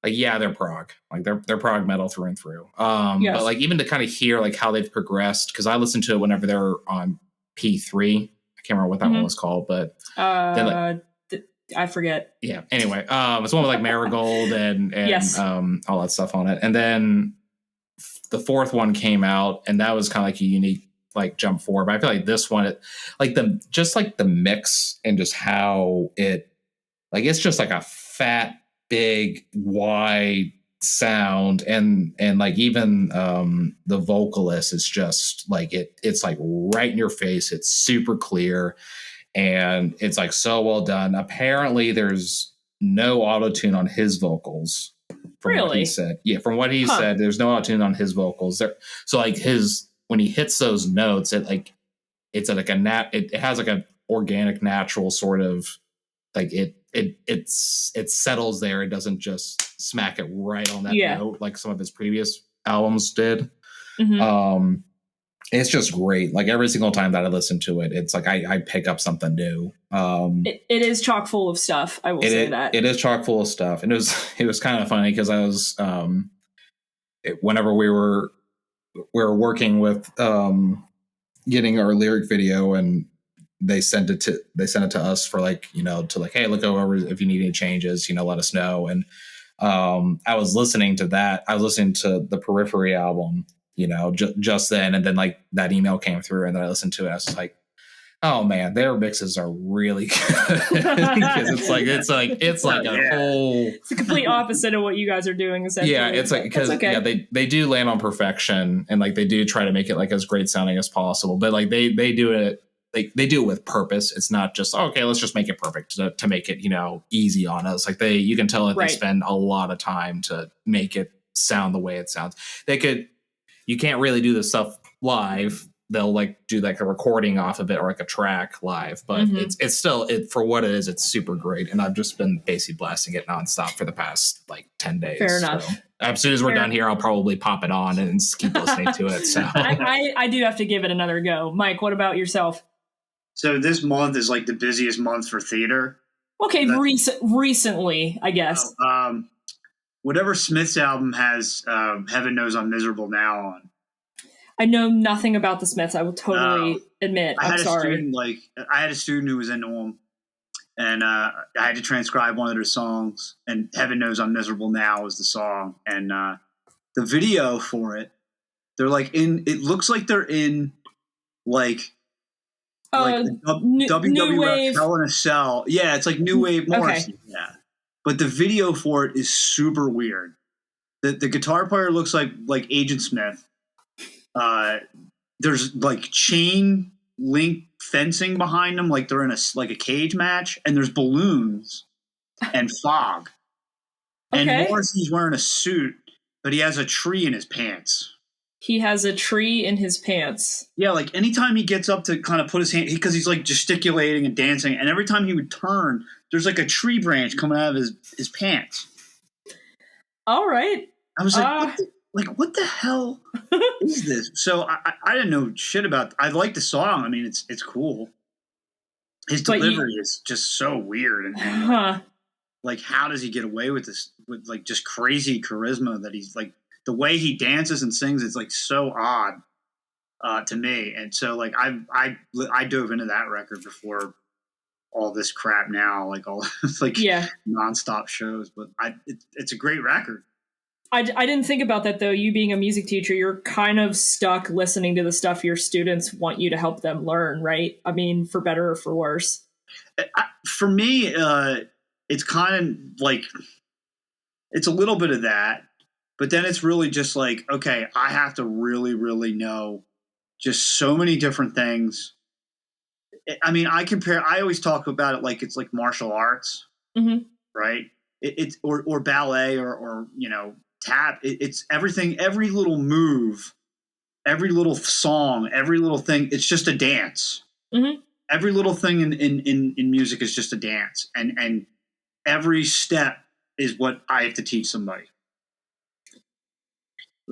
like they're prog, like they're prog metal through and through. Yes. But like even to kind of hear like how they've progressed, because I listened to it whenever they're on P3. I can't remember what that one was called, but I forget. Yeah. Anyway, it's one with like Marigold and yes. All that stuff on it, and then the fourth one came out, and that was kind of like a unique like jump forward. But I feel like this one, the mix and just how it, like, it's just like a fat, big, wide sound, and like even the vocalist is just like it's like right in your face. It's super clear, and it's like so well done. Apparently, there's no auto-tune on his vocals. From what he said. Yeah, from what he said, there's no auto-tune on his vocals. So like when he hits those notes, it has like an organic, natural sort of, like it settles there. It doesn't just smack it right on that note like some of his previous albums did. Mm-hmm. It's just great. Like every single time that I listen to it, it's like I pick up something new. It is chock full of stuff. I will say that it is chock full of stuff, and it was kind of funny because I was whenever we were working with getting our lyric video, and they sent it to us for like to like, hey, look over if you need any changes, let us know. And I was listening to that. I was listening to the Periphery album. Just then, and then like that email came through, and then I listened to it. I was like, "Oh man, their mixes are really good." Because it's like a whole. It's the complete opposite of what you guys are doing. Essentially, yeah, it's like because they do land on perfection, and like they do try to make it like as great sounding as possible. But like they do it. They do it with purpose. It's not just okay, let's just make it perfect to make it easy on us. Like you can tell that they spend a lot of time to make it sound the way it sounds. You can't really do this stuff live, they'll like do like a recording off of it or like a track live, but it's still for what it is. It's super great, and I've just been basically blasting it nonstop for the past like 10 days. Fair enough. So as soon as we're done here, I'll probably pop it on and keep listening to it. So I do have to give it another go. Mike, what about yourself? So this month is like the busiest month for theater. Okay, recently, I guess. Whatever Smith's album has, Heaven Knows I'm Miserable Now on. I know nothing about the Smiths. I will totally admit. I'm sorry. I had a student who was into them, and I had to transcribe one of their songs. And Heaven Knows I'm Miserable Now is the song, and the video for it. They're like in. It looks like they're in like WWF Hell in a Cell. Yeah, it's like new wave Morrissey. Okay. Yeah, but the video for it is super weird. The guitar player looks like Agent Smith. There's like chain link fencing behind them, like they're in a cage match, and there's balloons and fog. Okay. And Morrissey's wearing a suit, but he has a tree in his pants. He has a tree in his pants. Yeah, like anytime he gets up to kind of put his hand, because he's like gesticulating and dancing, and every time he would turn, there's like a tree branch coming out of his pants. All right. I was like, what the hell is this? So I didn't know shit about. I like the song. I mean, it's cool. His delivery is just so weird, and like, how does he get away with this? With like just crazy charisma that he's like the way he dances and sings. It's like so odd to me, and so like I dove into that record before all this crap now, like all like nonstop shows. But it's a great record. I didn't think about that, though. You being a music teacher, you're kind of stuck listening to the stuff your students want you to help them learn, right? I mean, for better or for worse. For me, it's kind of like it's a little bit of that. But then it's really just like, okay, I have to really, really know just so many different things. I mean, I always talk about it like it's like martial arts, right? It's or ballet or tap. It's everything, every little move, every little song, every little thing. It's just a dance. Every little thing in music is just a dance, and every step is what I have to teach somebody.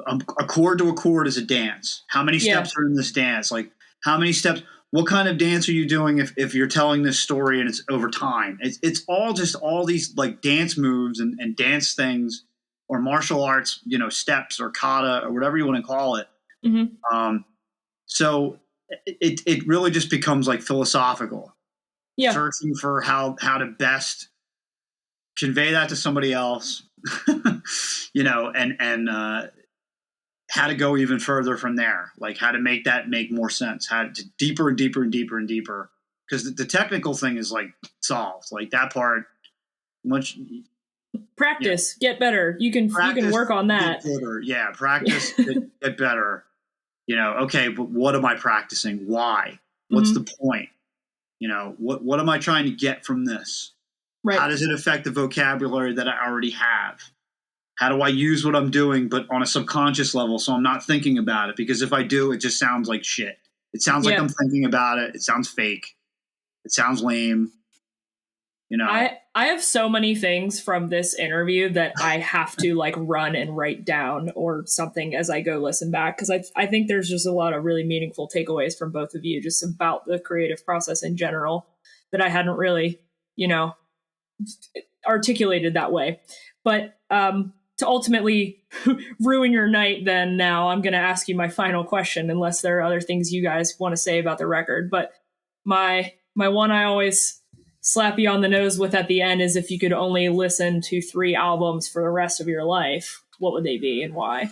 A chord to a chord is a dance. How many steps are in this dance? Like how many steps? What kind of dance are you doing if you're telling this story and it's over time? It's all just all these like dance moves and dance things. Or martial arts, steps or kata or whatever you want to call it. So it really just becomes like philosophical. Yeah. Searching for how to best convey that to somebody else, and how to go even further from there. Like how to make that make more sense. How to deeper and deeper and deeper and deeper. Because the technical thing is like solved. Like that part, once. Practice, get better. You can work on that. Yeah, practice, get better. Okay, but what am I practicing? Why? What's the point? What am I trying to get from this? Right. How does it affect the vocabulary that I already have? How do I use what I'm doing, but on a subconscious level, so I'm not thinking about it? Because if I do, it just sounds like shit. It sounds like I'm thinking about it. It sounds fake. It sounds lame. I have so many things from this interview that I have to like run and write down or something as I go listen back, because I think there's just a lot of really meaningful takeaways from both of you just about the creative process in general that I hadn't really, articulated that way. But to ultimately ruin your night, then now I'm going to ask you my final question, unless there are other things you guys want to say about the record. But my one I always slap you on the nose with at the end is, if you could only listen to 3 albums for the rest of your life, what would they be and why?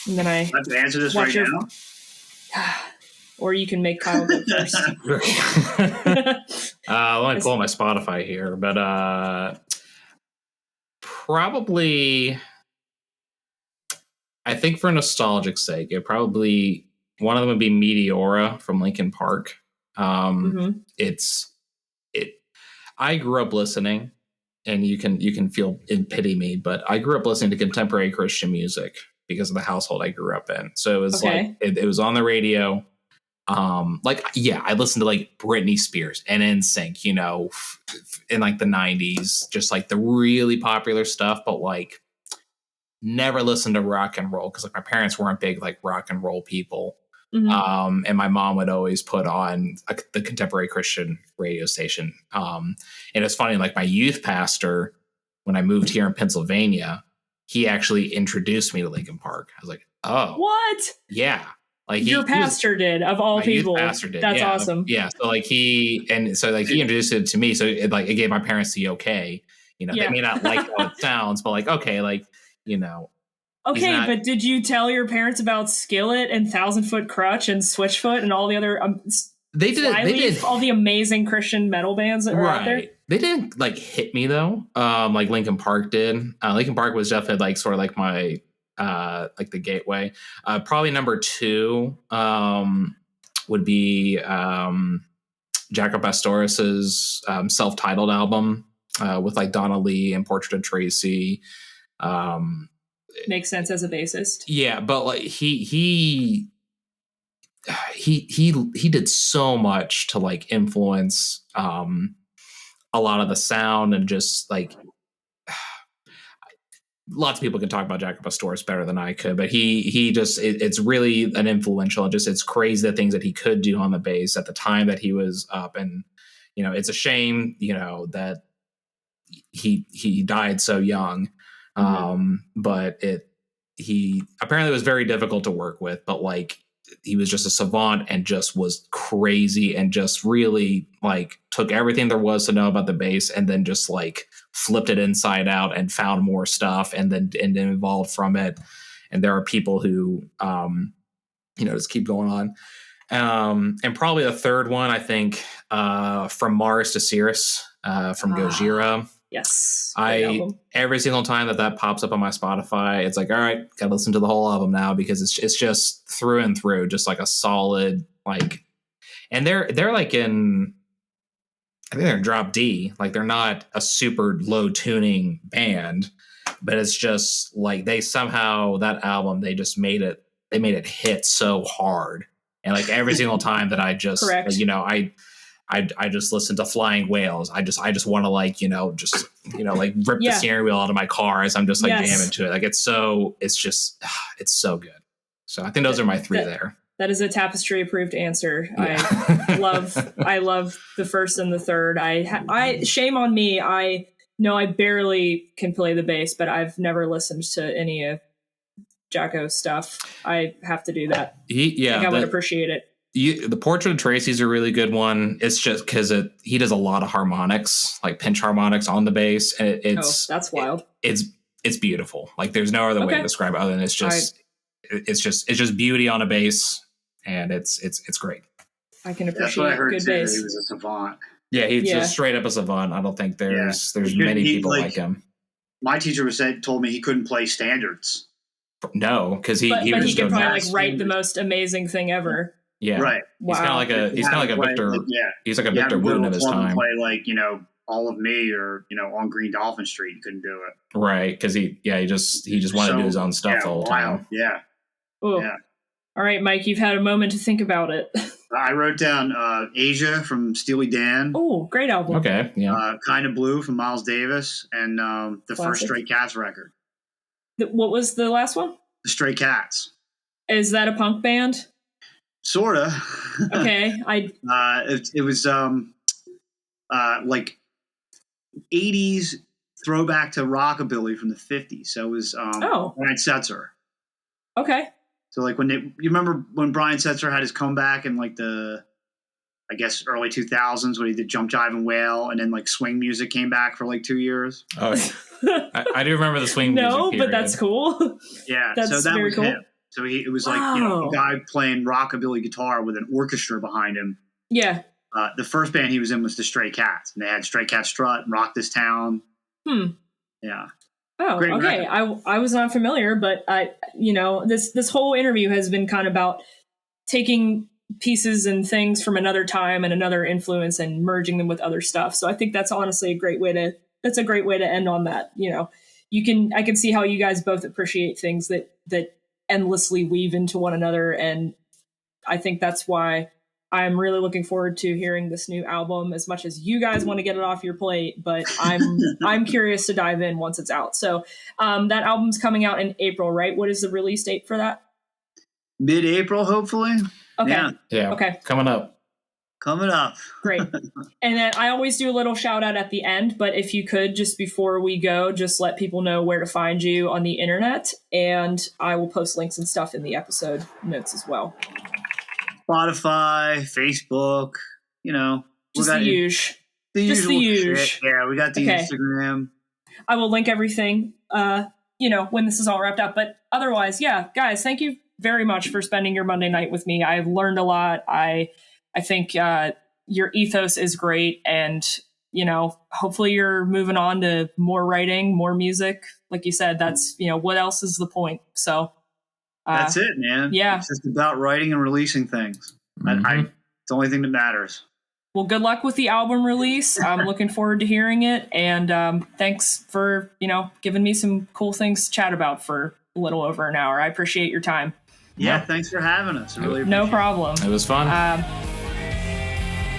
And then I have to answer this right now. Or you can make Kyle go first. Let me pull my Spotify here, but probably, I think for nostalgic sake, one of them would be Meteora from Linkin Park. I grew up listening, and you can feel and pity me, but I grew up listening to contemporary Christian music. because of the household I grew up in. So it was like, it was on the radio. I listened to like Britney Spears and NSYNC, you know, in like the 90s, just like the really popular stuff, but like never listened to rock and roll because like my parents weren't big like rock and roll people. Mm-hmm. And my mom would always put on the contemporary Christian radio station. And it's funny, like my youth pastor, when I moved here in Pennsylvania, he actually introduced me to Linkin Park. I was like, oh, what? Yeah. Like your pastor did, of all people. Pastor did. That's awesome. Yeah. So like he introduced it to me. So it gave my parents the okay. You know, they may not like how it sounds, but like, okay, like, you know. Okay, but did you tell your parents about Skillet and 1,000-Foot Crutch and Switchfoot and all the other they did all the amazing Christian metal bands that were out there? They didn't like hit me though. Like Linkin Park did. Linkin Park was definitely like sort of like my like the gateway. Probably number 2 would be Jaco Pastoris's self-titled album with like Donna Lee and Portrait of Tracy. Makes sense as a bassist. Yeah, but like he did so much to like influence a lot of the sound, and just like lots of people can talk about Jaco Pastoris better than I could, but he just it's really an influential. It's crazy the things that he could do on the bass at the time that he was up, and you know it's a shame, you know, that he died so young. But he apparently was very difficult to work with, but like he was just a savant and just was crazy and just really like took everything there was to know about the bass and then just like flipped it inside out and found more stuff and then evolved from it. And there are people who, you know, just keep going on. And probably the third one, I think, From Mars to Sirius, from Gojira. Yes. Every single time that pops up on my Spotify, it's like, all right, gotta listen to the whole album now, because it's just through and through, just like a solid, like, and they're like I think they're in drop D, like they're not a super low tuning band, but it's just like they somehow, that album, they made it hit so hard. And like every single time that I just, like, you know, I just listen to Flying Whales. I just want to like, you know, just, you know, like rip the steering wheel out of my car as I'm just like jamming to it. Like it's so good. So I think those are my 3 there. That is a Tapestry approved answer. Yeah. I love the first and the third. I shame on me. I know I barely can play the bass, but I've never listened to any of Jaco's stuff. I have to do that. I would appreciate it. The Portrait of Tracy's a really good one. It's just because he does a lot of harmonics, like pinch harmonics on the bass, and that's wild. It's beautiful. Like there's no other way to describe it other than it's just beauty on a bass, and it's great. I can appreciate good bass. He was a savant. Yeah, he's just straight up a savant. I don't think there's many people like him. My teacher told me he couldn't play standards. No, because he could probably like write the most amazing thing ever. Yeah, right. Wow. He's kind of like a Victor. He's like a Victor Wooten of his time. Play like, you know, All of Me or, you know, On Green Dolphin Street. He couldn't do it. Right, because he just wanted to do his own stuff the whole time. Yeah. Ooh. Yeah. All right, Mike, you've had a moment to think about it. I wrote down Asia from Steely Dan. Oh, great album. Okay, yeah. Kind of Blue from Miles Davis, and the first Stray Cats record. What was the last one? The Stray Cats. Is that a punk band? Sorta. Okay. It was like 80s throwback to rockabilly from the 50s. So it was Brian Setzer. Okay. So like you remember when Brian Setzer had his comeback in like the, I guess, early 2000s when he did Jump Jive and Wail, and then like swing music came back for like 2 years. Oh, I do remember the swing music. No, but that's cool. Yeah. That's so that very was cool. him. So it was like, you know, a guy playing rockabilly guitar with an orchestra behind him. Yeah. The first band he was in was the Stray Cats, and they had Stray Cat Strut and Rock This Town. Yeah. Oh, great okay. I was not familiar, but this whole interview has been kind of about taking pieces and things from another time and another influence and merging them with other stuff. So I think that's honestly a great way to end on that. You know, I can see how you guys both appreciate things that endlessly weave into one another. And I think that's why I'm really looking forward to hearing this new album, as much as you guys want to get it off your plate, but I'm curious to dive in once it's out. So that album's coming out in April, right? What is the release date for that? Mid-April, hopefully. Okay. Yeah. Okay. Coming up. Great. And then I always do a little shout out at the end, but if you could, just before we go, just let people know where to find you on the internet, and I will post links and stuff in the episode notes as well. Spotify, Facebook, just the usual. Just the usual. Yeah, we got the Instagram. I will link everything, when this is all wrapped up. But otherwise, yeah, guys, thank you very much for spending your Monday night with me. I've learned a lot. I think your ethos is great, and hopefully you're moving on to more writing, more music. Like you said, that's what else is the point? So that's it, man. Yeah, it's just about writing and releasing things. Mm-hmm. It's the only thing that matters. Well, good luck with the album release. I'm looking forward to hearing it, and thanks for giving me some cool things to chat about for a little over an hour. I appreciate your time. Yeah, thanks for having us. I really appreciate No problem. It was fun.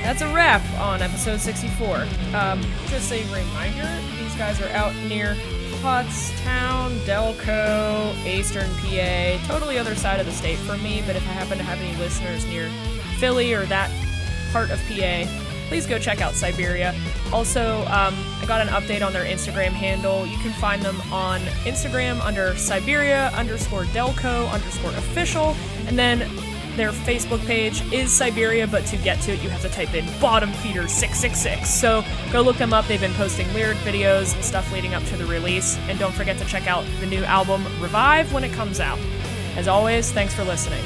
That's a wrap on episode 64. Just a reminder, these guys are out near Pottstown, Delco, Eastern PA, totally other side of the state from me, but if I happen to have any listeners near Philly or that part of PA, please go check out Syberia. Also, I got an update on their Instagram handle. You can find them on Instagram under Syberia_Delco_official, and then their Facebook page is Syberia, but to get to it, you have to type in Bottom Feeder 666. So go look them up. They've been posting lyric videos and stuff leading up to the release. And don't forget to check out the new album Revive when it comes out. As always, thanks for listening.